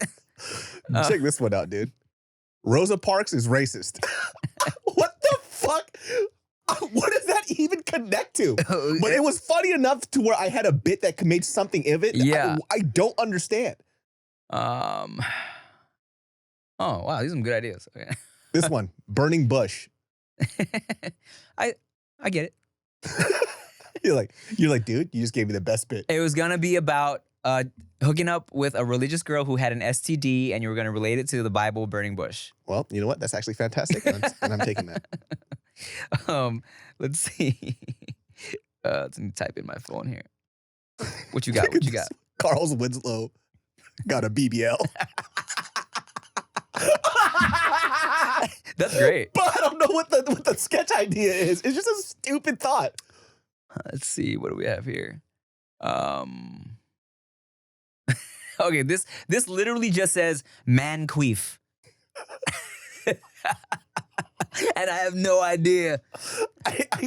Check this one out, dude. Rosa Parks is racist. What the fuck? What does that even connect to? But it was funny enough to where I had a bit that made something of it. Yeah. I don't understand. Oh, wow. These are some good ideas. Okay. This one, burning bush. I get it. You're like, dude, you just gave me the best bit. It was gonna be about hooking up with a religious girl who had an STD, and you were gonna relate it to the Bible burning bush. Well, you know what? That's actually fantastic, and I'm taking that. Let's see. Let me type in my phone here. What you got? What you got? Carl's Winslow got a BBL. That's great. But I don't know what the sketch idea is. It's just a stupid thought. Let's see. What do we have here? Okay, this literally just says man queef. And I have no idea.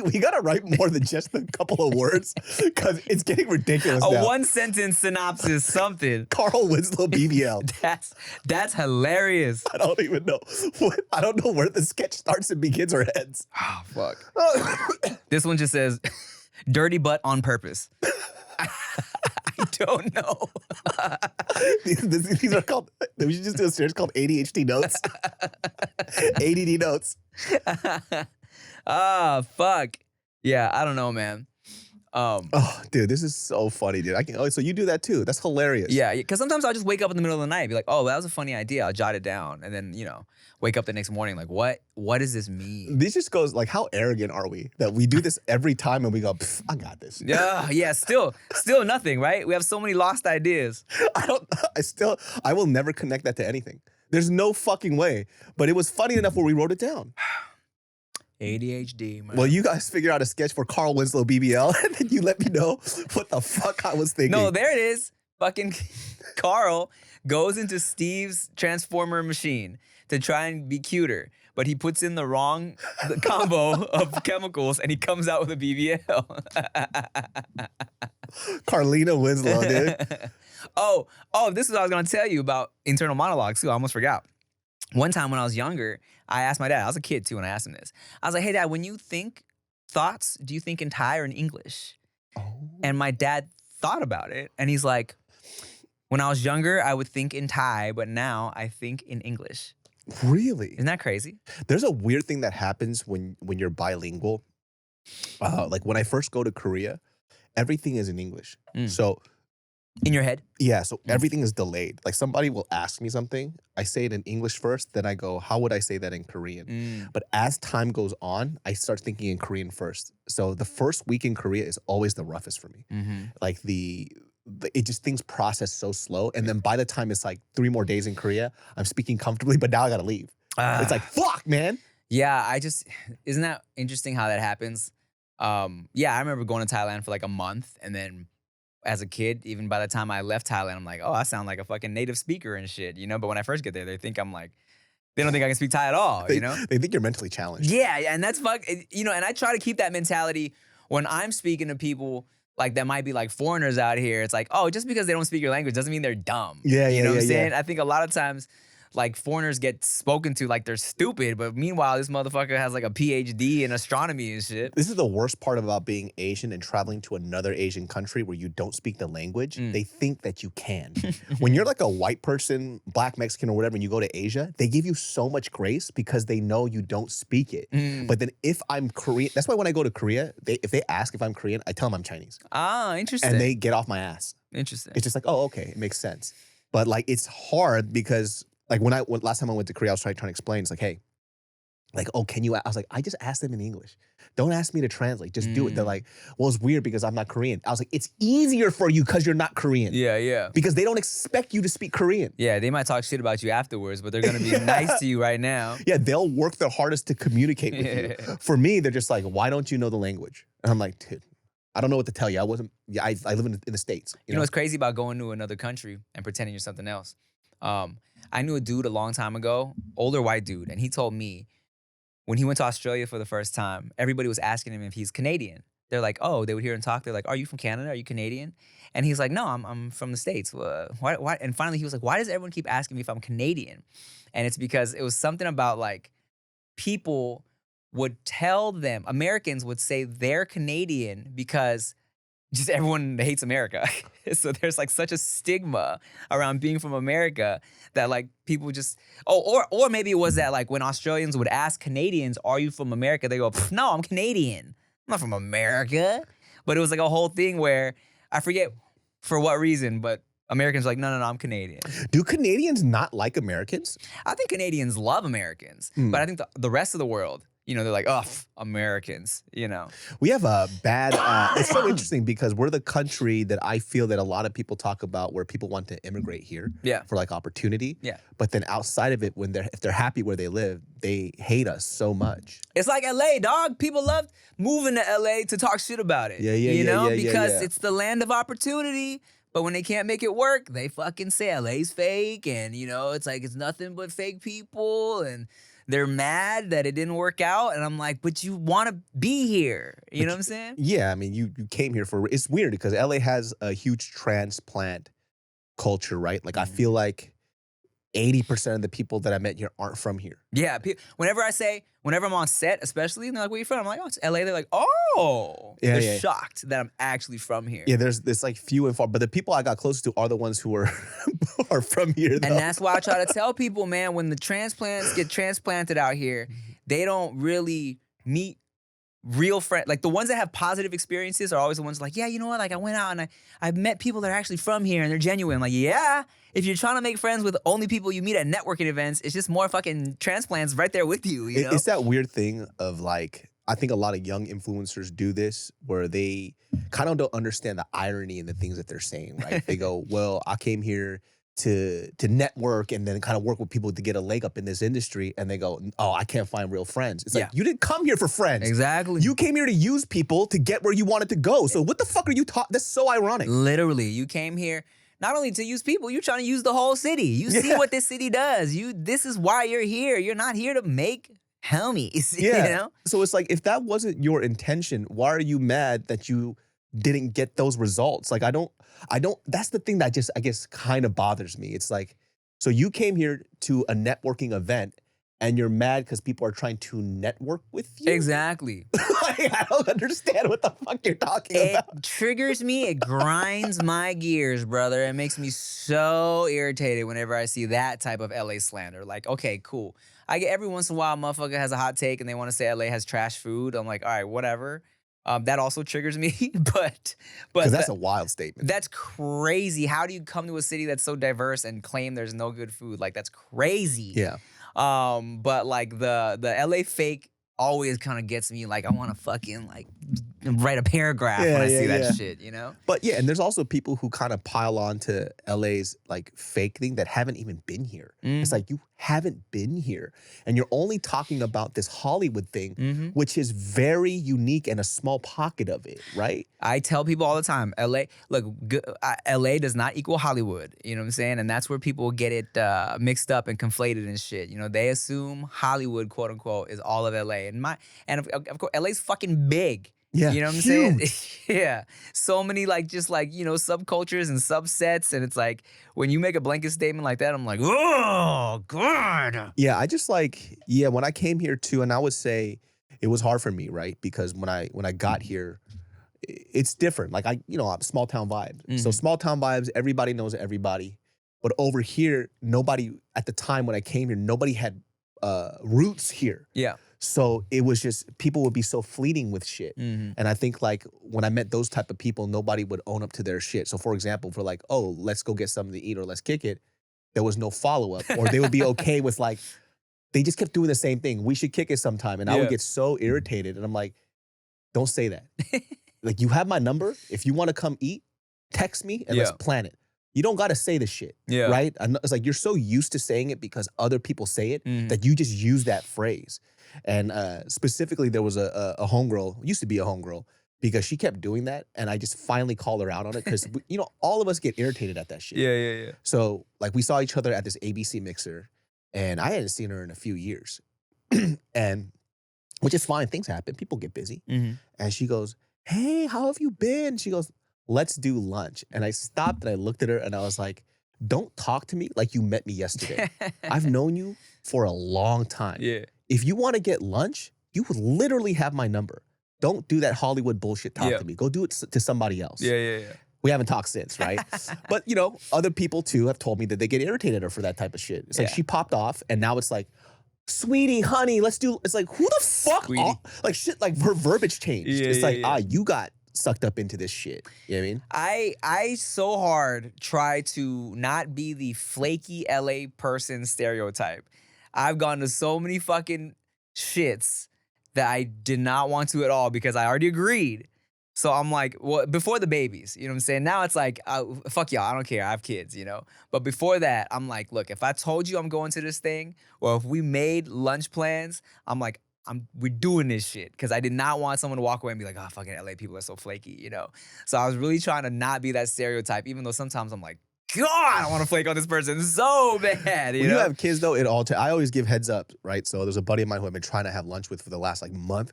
We gotta write more than just a couple of words because it's getting ridiculous now. A 1-sentence synopsis, something. Carl Winslow BBL. That's hilarious. I don't even know. I don't know where the sketch starts and begins or ends. Oh, fuck. This one just says, dirty butt on purpose. I don't know. These are called, we should just do a series called ADHD notes. ADD notes. Ah, fuck. Yeah, I don't know, man. Oh, dude, this is so funny, dude. So you do that too. That's hilarious. Yeah, because sometimes I'll just wake up in the middle of the night and be like, oh, that was a funny idea. I'll jot it down. And then, wake up the next morning like, what does this mean? This just goes like, how arrogant are we that we do this every time and we go, I got this. Yeah, still nothing, right? We have so many lost ideas. I will never connect that to anything. There's no fucking way. But it was funny enough where we wrote it down. ADHD, man. Well, you guys figure out a sketch for Carl Winslow BBL, and then you let me know what the fuck I was thinking. No, there it is. Fucking Carl goes into Steve's transformer machine to try and be cuter, but he puts in the wrong combo of chemicals and he comes out with a BBL. Carlina Winslow, dude. Oh, this is what I was gonna tell you about internal monologues too. I almost forgot. One time when I was younger, I asked my dad, I was a kid too, and I asked him this. I was like, hey dad, when you think thoughts, do you think in Thai or in English? Oh. And my dad thought about it and he's like, when I was younger, I would think in Thai, but now I think in English. Really? Isn't that crazy? There's a weird thing that happens when you're bilingual. Like when I first go to Korea, everything is in English. So in your head? Yeah, so everything is delayed. Like somebody will ask me something, I say it in English first, then I go, how would I say that in Korean? But as time goes on, I start thinking in Korean first. So the first week in Korea is always the roughest for me. Like it just things process so slow. And then by the time it's like 3 more days in Korea, I'm speaking comfortably, but now I gotta leave. It's like, fuck, man. Yeah, isn't that interesting how that happens? Yeah, I remember going to Thailand for like a month and then as a kid, even by the time I left Thailand, I'm like, oh, I sound like a fucking native speaker and shit, you know? But when I first get there, they think I'm like, they don't think I can speak Thai at all, you know? They think you're mentally challenged. Yeah, and that's you know, and I try to keep that mentality when I'm speaking to people like that might be like foreigners out here. It's like, oh, just because they don't speak your language doesn't mean they're dumb. Yeah, you know what I'm saying? Yeah. I think a lot of times like foreigners get spoken to like they're stupid, but meanwhile, this motherfucker has like a PhD in astronomy and shit. This is the worst part about being Asian and traveling to another Asian country where you don't speak the language. They think that you can. When you're like a white person, black, Mexican, or whatever, and you go to Asia, they give you so much grace because they know you don't speak it. But then if I'm Korean, that's why when I go to Korea, if they ask if I'm Korean, I tell them I'm Chinese. Ah, interesting. And they get off my ass. Interesting. It's just like, oh, okay, it makes sense. But like, it's hard because like last time I went to Korea, I was trying to explain. It's like, hey, like, oh, can you? I was like, I just asked them in English. Don't ask me to translate. Just do it. They're like, well, it's weird because I'm not Korean. I was like, it's easier for you because you're not Korean. Yeah. Because they don't expect you to speak Korean. Yeah, they might talk shit about you afterwards, but they're gonna be nice to you right now. Yeah, they'll work their hardest to communicate with you. For me, they're just like, why don't you know the language? And I'm like, dude, I don't know what to tell you. I live in the States. You know what's crazy about going to another country and pretending you're something else? I knew a dude a long time ago, older white dude, and he told me when he went to Australia for the first time, everybody was asking him if he's Canadian. They're like, oh, they would hear him talk. They're like, are you from Canada? Are you Canadian? And he's like, no, I'm from the States. Why? And finally he was like, why does everyone keep asking me if I'm Canadian? And it's because it was something about like people would tell them, Americans would say they're Canadian because just everyone hates America. So there's like such a stigma around being from America that like people just, or maybe it was that like when Australians would ask Canadians, are you from America? They go, no, I'm Canadian. I'm not from America. But it was like a whole thing where I forget for what reason, but Americans are like, no, I'm Canadian. Do Canadians not like Americans? I think Canadians love Americans, but I think the rest of the world, you know, they're like, oh, Americans, you know. We have a bad, it's so interesting because we're the country that I feel that a lot of people talk about where people want to immigrate here for like opportunity. Yeah. But then outside of it, if they're happy where they live, they hate us so much. It's like LA, dog. People love moving to LA to talk shit about it. You know, because it's the land of opportunity. But when they can't make it work, they fucking say LA's fake. And, you know, it's like it's nothing but fake people. And they're mad that it didn't work out. And I'm like, but you want to be here. You know what I'm saying? Yeah, I mean, you came here it's weird because LA has a huge transplant culture, right? Like I feel like 80% of the people that I met here aren't from here. Yeah. Whenever I'm on set, especially, and they're like, where you from? I'm like, oh, it's LA. They're like, oh. Yeah, they're shocked that I'm actually from here. Yeah, there's like few and far. But the people I got closest to are the ones who are from here, though. And that's why I try to tell people, man, when the transplants get transplanted out here, they don't really meet real friends. Like the ones that have positive experiences are always the ones like, yeah, you know what? Like I went out and I met people that are actually from here and they're genuine. Like, yeah, if you're trying to make friends with only people you meet at networking events, it's just more fucking transplants right there with you, you know? It's that weird thing of like, I think a lot of young influencers do this where they kind of don't understand the irony in the things that they're saying, right? They go, well, I came here to network and then kind of work with people to get a leg up in this industry, and they go, oh, I can't find real friends. It's like, you didn't come here for friends. Exactly. You came here to use people to get where you wanted to go. So what the fuck are you talking? That's so ironic. Literally, you came here not only to use people, you're trying to use the whole city. You see what this city does. This is why you're here. You're not here to make homies, you know? So it's like, if that wasn't your intention, why are you mad that you didn't get those results? Like, I don't, that's the thing that just, I guess, kind of bothers me. It's like, so you came here to a networking event and you're mad because people are trying to network with you? Exactly. Like, I don't understand what the fuck you're talking about. It triggers me. It grinds my gears, brother. It makes me so irritated whenever I see that type of LA slander. Like, okay, cool. I get every once in a while, a motherfucker has a hot take and they want to say LA has trash food. I'm like, all right, whatever. That also triggers me, but because that's a wild statement. That's crazy. How do you come to a city that's so diverse and claim there's no good food? Like, that's crazy. Yeah. But like the LA fake always kind of gets me. Like, I want to fucking like write a paragraph when I see that shit, you know? But yeah, and there's also people who kind of pile on to LA's like fake thing that haven't even been here. It's like, you haven't been here. And you're only talking about this Hollywood thing, which is very unique and a small pocket of it, right? I tell people all the time, LA does not equal Hollywood. You know what I'm saying? And that's where people get it mixed up and conflated and shit. You know, they assume Hollywood, quote unquote, is all of LA. And of course, LA's fucking big. Yeah, you know what I'm saying? Yeah. So many just you know, subcultures and subsets. And it's like, when you make a blanket statement like that, I'm like, oh, God. Yeah, I just like, when I came here too, and I would say it was hard for me, right? Because when I got here, it's different. Like, I'm small town vibes. So small town vibes, everybody knows everybody. But over here, nobody, at the time when I came here, nobody had roots here. Yeah. So it was just, people would be so fleeting with shit. And I think like when I met those type of people, nobody would own up to their shit. So for example, for like, oh, let's go get something to eat or let's kick it, there was no follow-up. Or they would be okay with like, they just kept doing the same thing. We should kick it sometime. And I would get so irritated. And I'm like, don't say that. Like, you have my number. If you want to come eat, text me and let's plan it. You don't got to say the shit, right? It's like, you're so used to saying it because other people say it that you just use that phrase. And specifically, there was a homegirl, used to be a homegirl, because she kept doing that. And I just finally called her out on it because, all of us get irritated at that shit. Yeah. So, like, we saw each other at this ABC mixer, and I hadn't seen her in a few years. And, which is fine. Things happen. People get busy. And she goes, hey, how have you been? She goes, let's do lunch. And I stopped and I looked at her and I was like, don't talk to me like you met me yesterday. I've known you for a long time. Yeah. If you want to get lunch, you would literally have my number. Don't do that Hollywood bullshit talk to me. Go do it to somebody else. Yeah. We haven't talked since, right? But, other people too have told me that they get irritated at her for that type of shit. It's like, she popped off and now it's like, sweetie, honey, let's do, it's like, who the fuck? Like, shit, like her verbiage changed. It's like, you got sucked up into this shit. You know what I mean? I so hard try to not be the flaky LA person stereotype. I've gone to so many fucking shits that I did not want to at all because I already agreed. So I'm like, well, before the babies, you know what I'm saying? Now it's like, fuck y'all, I don't care, I have kids, But before that, I'm like, look, if I told you I'm going to this thing, or if we made lunch plans, I'm like, we're doing this shit. Because I did not want someone to walk away and be like, oh, fucking LA people are so flaky, So I was really trying to not be that stereotype, even though sometimes I'm like, God, I want to flake on this person so bad. When you have kids, though, I always give heads up, right? So there's a buddy of mine who I've been trying to have lunch with for the last month.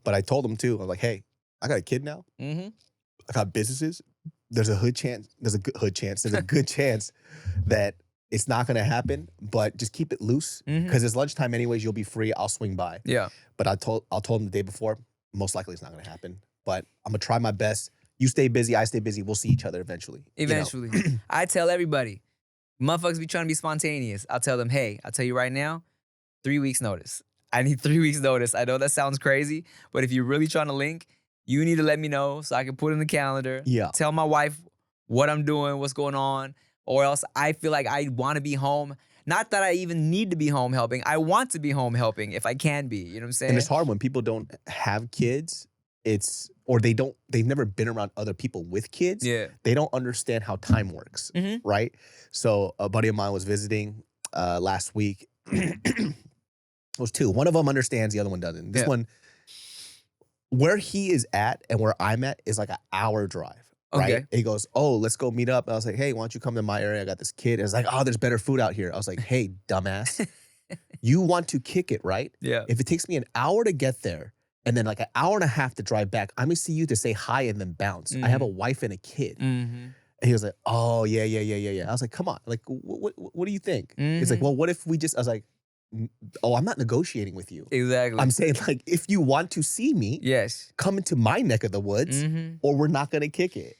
But I told him too, I was like, hey, I got a kid now. I got businesses. There's a good chance that it's not gonna happen, but just keep it loose because it's lunchtime anyways. You'll be free. I'll swing by. Yeah. But I told him the day before, most likely it's not gonna happen. But I'm gonna try my best. You stay busy, I stay busy. We'll see each other eventually. Eventually. I tell everybody, motherfuckers be trying to be spontaneous. I'll tell them, hey, I'll tell you right now, 3 weeks notice. I need 3 weeks notice. I know that sounds crazy, but if you're really trying to link, you need to let me know so I can put it in the calendar. Yeah. Tell my wife what I'm doing, what's going on, or else I feel like I want to be home. Not that I even need to be home helping. I want to be home helping if I can be. You know what I'm saying? And it's hard when people don't have kids or they've never been around other people with kids. Yeah. They don't understand how time works, right? So a buddy of mine was visiting last week. It was two. One of them understands, the other one doesn't. This one, where he is at and where I'm at is like an hour drive. Right? Okay. He goes, oh, let's go meet up. And I was like, hey, why don't you come to my area? I got this kid. And it's like, oh, there's better food out here. I was like, hey, dumbass, you want to kick it, right? Yeah. If it takes me an hour to get there and then like an hour and a half to drive back, I'm gonna see you to say hi and then bounce. I have a wife and a kid. And he was like, oh, yeah. I was like, come on. Like, what do you think? He's like, well, what if we just, I was like, oh, I'm not negotiating with you. Exactly. I'm saying, like, if you want to see me, come into my neck of the woods, or we're not gonna kick it.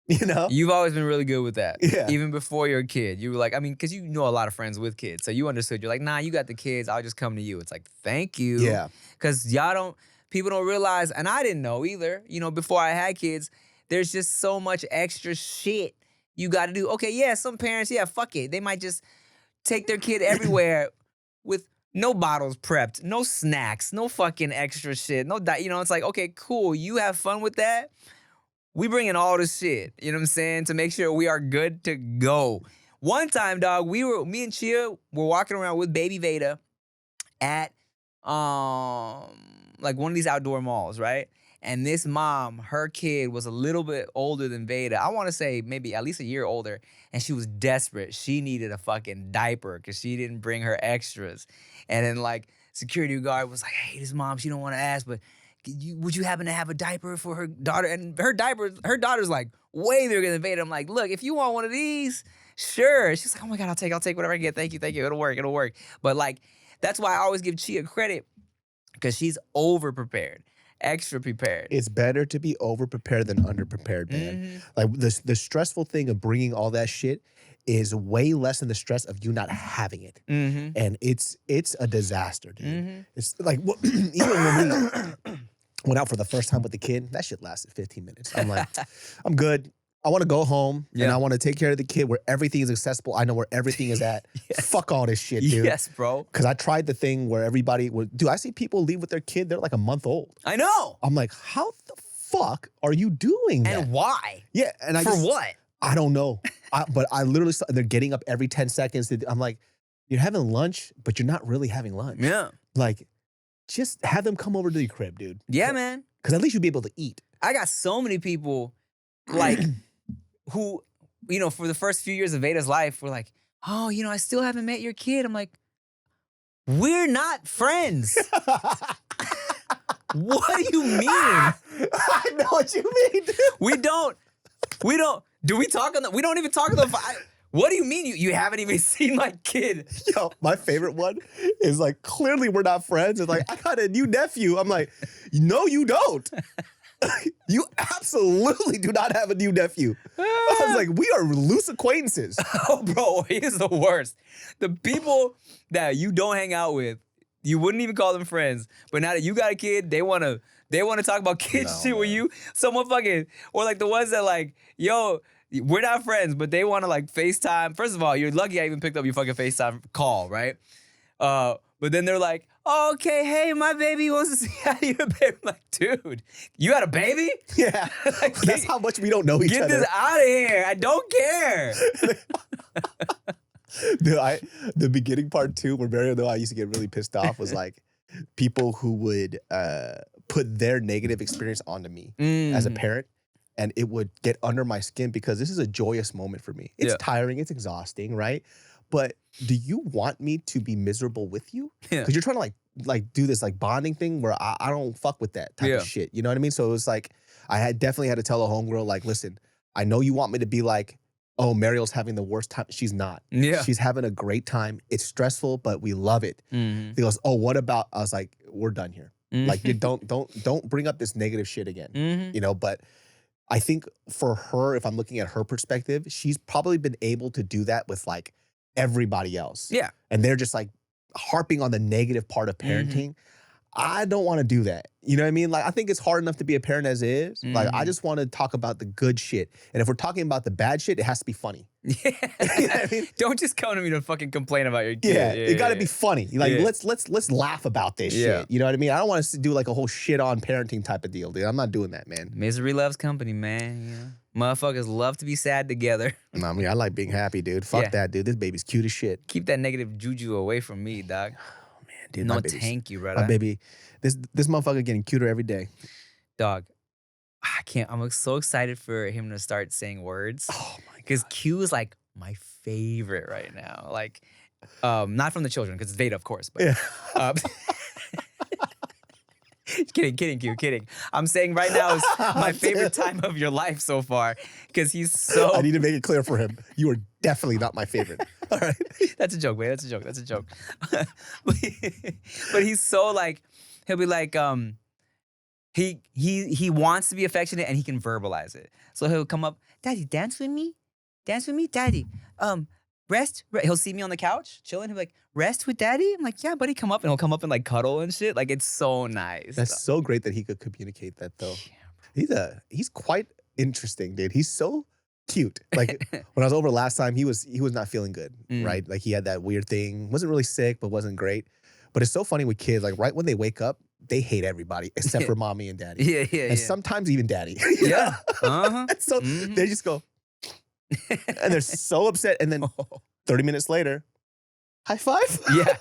You know? You've always been really good with that. Yeah. Even before you're a kid. You were like, I mean, because you know a lot of friends with kids. So you understood. You're like, nah, you got the kids. I'll just come to you. It's like, thank you. Yeah. Because people don't realize, and I didn't know either, you know, before I had kids, there's just so much extra shit you got to do. Okay, yeah, some parents, fuck it. They might just take their kid everywhere with no bottles prepped, no snacks, no fucking extra shit, you know, it's like, okay, cool. You have fun with that. We bring in all this shit, you know what I'm saying, to make sure we are good to go. One time, dog, me and Chia were walking around with baby Veda at like one of these outdoor malls, right? And this mom, her kid was a little bit older than Veda. I want to say maybe at least a year older. And she was desperate. She needed a fucking diaper because she didn't bring her extras. And then like security guard was like, hey, this mom, she don't want to ask, but would you happen to have a diaper for her daughter? And her daughter's like way bigger than Veda. I'm like, look, if you want one of these, sure. She's like, oh my God, I'll take whatever I get. Thank you. It'll work. But like, that's why I always give Chia credit because she's over prepared, extra prepared. It's better to be over prepared than under prepared, man. Like the stressful thing of bringing all that shit is way less than the stress of you not having it. And it's a disaster, dude. It's like, even when we went out for the first time with the kid, that shit lasted 15 minutes. I'm like, I'm good. I want to go home and I want to take care of the kid where everything is accessible. I know where everything is at. Fuck all this shit, dude. Yes, bro. Because I tried the thing where everybody would, dude, I see people leave with their kid. They're like a month old. I know. I'm like, how the fuck are you doing that? And why? Yeah. And For what? I don't know. But I literally saw, they're getting up every 10 seconds. I'm like, you're having lunch, but you're not really having lunch. Yeah. Like, just have them come over to your crib, dude. Yeah, man. Because at least you'll be able to eat. I got so many people, like, who, you know, for the first few years of Veda's life, were like, oh, you know, I still haven't met your kid. I'm like, we're not friends. What do you mean? I know what you mean, dude. We don't, do we talk on the, we don't even talk on the, what do you mean you haven't even seen my kid? Yo, my favorite one is like, clearly we're not friends. It's like, I got a new nephew. I'm like, no, you don't. You absolutely do not have a new nephew. I was like, we are loose acquaintances. Oh, bro, he is the worst. The people that you don't hang out with, you wouldn't even call them friends. But now that you got a kid, they wanna talk about kid shit with you. Someone fucking, or like the ones that like, yo, we're not friends, but they wanna like FaceTime. First of all, you're lucky I even picked up your fucking FaceTime call, right? But then they're like, oh, okay, hey, my baby wants to see how you're a baby. I'm like, dude, you had a baby? Yeah. Like, that's how much we don't know each other. Get this out of here. I don't care. The beginning part too, where Mario, though I used to get really pissed off, was like people who would put their negative experience onto me as a parent. And it would get under my skin because this is a joyous moment for me. It's tiring, it's exhausting, right? But do you want me to be miserable with you? Because you're trying to like do this like bonding thing where I don't fuck with that type of shit. You know what I mean? So it was like, I definitely had to tell a homegirl, like, listen, I know you want me to be like, oh, Mariel's having the worst time. She's not. Yeah. She's having a great time. It's stressful, but we love it. He goes, oh, what about, I was like, we're done here. Like, you don't bring up this negative shit again. You know, but I think for her, if I'm looking at her perspective, she's probably been able to do that with like everybody else. Yeah. And they're just like harping on the negative part of parenting. I don't want to do that. You know what I mean? Like, I think it's hard enough to be a parent as is. Like, I just want to talk about the good shit. And if we're talking about the bad shit, it has to be funny. Yeah. You know what I mean? Don't just come to me to fucking complain about your kid. Yeah, it got to be funny. Like, let's laugh about this shit. You know what I mean? I don't want to do like a whole shit on parenting type of deal, dude. I'm not doing that, man. Misery loves company, man. Yeah. Motherfuckers love to be sad together. Nah, I mean, I like being happy, dude. Fuck that, dude. This baby's cute as shit. Keep that negative juju away from me, dog. Oh, man, dude. No, thank you, brother. My baby, this motherfucker getting cuter every day. Dog, I can't. I'm so excited for him to start saying words. Oh, my God. Because Q is like my favorite right now. Like, not from the children, because it's Veda, of course. But, kidding, Q, kidding. I'm saying right now is my favorite time of your life so far, because he's so. I need to make it clear for him. You are definitely not my favorite. All right. That's a joke, man. That's a joke. But he's so like, he'll be like, he wants to be affectionate and he can verbalize it. So he'll come up, Daddy, dance with me, Daddy. Rest. He'll see me on the couch chilling. He'll be like, rest with Daddy. I'm like, yeah, buddy, come up. And he'll come up and like cuddle and shit. Like, it's so nice. That's so great that he could communicate that though. Yeah, he's quite interesting, dude. He's so cute. Like when I was over last time, he was not feeling good, right? Like he had that weird thing. Wasn't really sick, but wasn't great. But it's so funny with kids. Like right when they wake up, they hate everybody except for mommy and daddy. And sometimes even daddy. Yeah. So they just go, and they're so upset. And then 30 minutes later, high five. Yeah.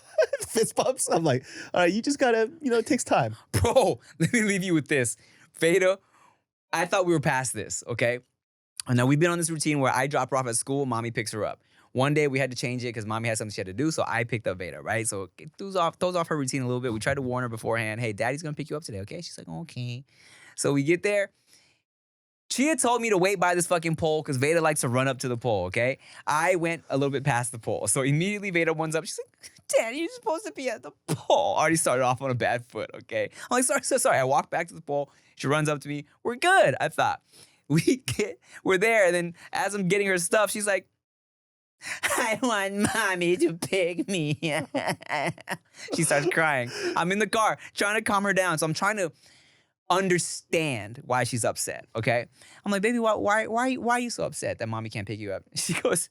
Fist bumps. I'm like, all right, you just gotta, it takes time. Bro, let me leave you with this. Veda, I thought we were past this, okay? And now we've been on this routine where I drop her off at school, mommy picks her up. One day we had to change it because mommy had something she had to do, so I picked up Veda, right? So it throws off her routine a little bit. We tried to warn her beforehand, hey, daddy's gonna pick you up today, okay? She's like, okay. So we get there. She had told me to wait by this fucking pole because Veda likes to run up to the pole, okay? I went a little bit past the pole. So immediately Veda runs up. She's like, Daddy, you're supposed to be at the pole. Already started off on a bad foot, okay? I'm like, sorry. I walk back to the pole. She runs up to me. We're good, I thought. We're there. And then as I'm getting her stuff, she's like, I want mommy to pick me. She starts crying. I'm in the car trying to calm her down. So I'm trying to understand why she's upset, okay? I'm like, baby, why are you so upset that mommy can't pick you up? She goes,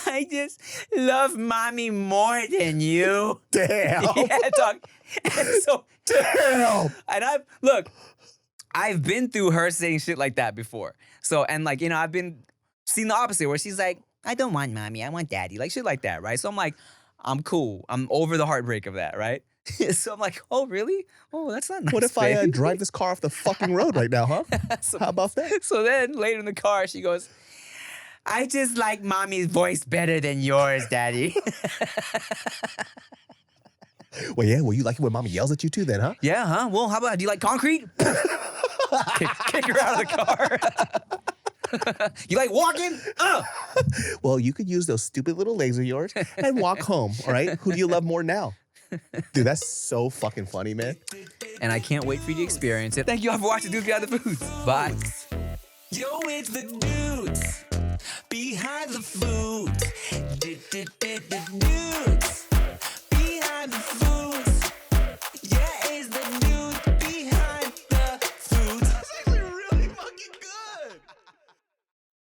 I just love mommy more than you. Damn. Yeah, dog. And so, damn. And I've been through her saying shit like that before. So, and like, I've been seeing the opposite where she's like, I don't want mommy, I want daddy. Like shit like that, right? So I'm like, I'm cool. I'm over the heartbreak of that, right? So I'm like, oh, really? Oh, that's not nice. What if I drive this car off the fucking road right now, huh? How about that? So then later in the car, she goes, I just like mommy's voice better than yours, daddy. Well, yeah, you like it when mommy yells at you too then, huh? Yeah, huh? Well, how about, do you like concrete? kick her out of the car. You like walking? Well, you could use those stupid little legs of yours and walk home, all right? Who do you love more now? Dude, that's so fucking funny, man. And I can't wait for you to experience it. Thank you all for watching Dudes Behind the Foods. Bye. Yo, it's the dudes behind the food.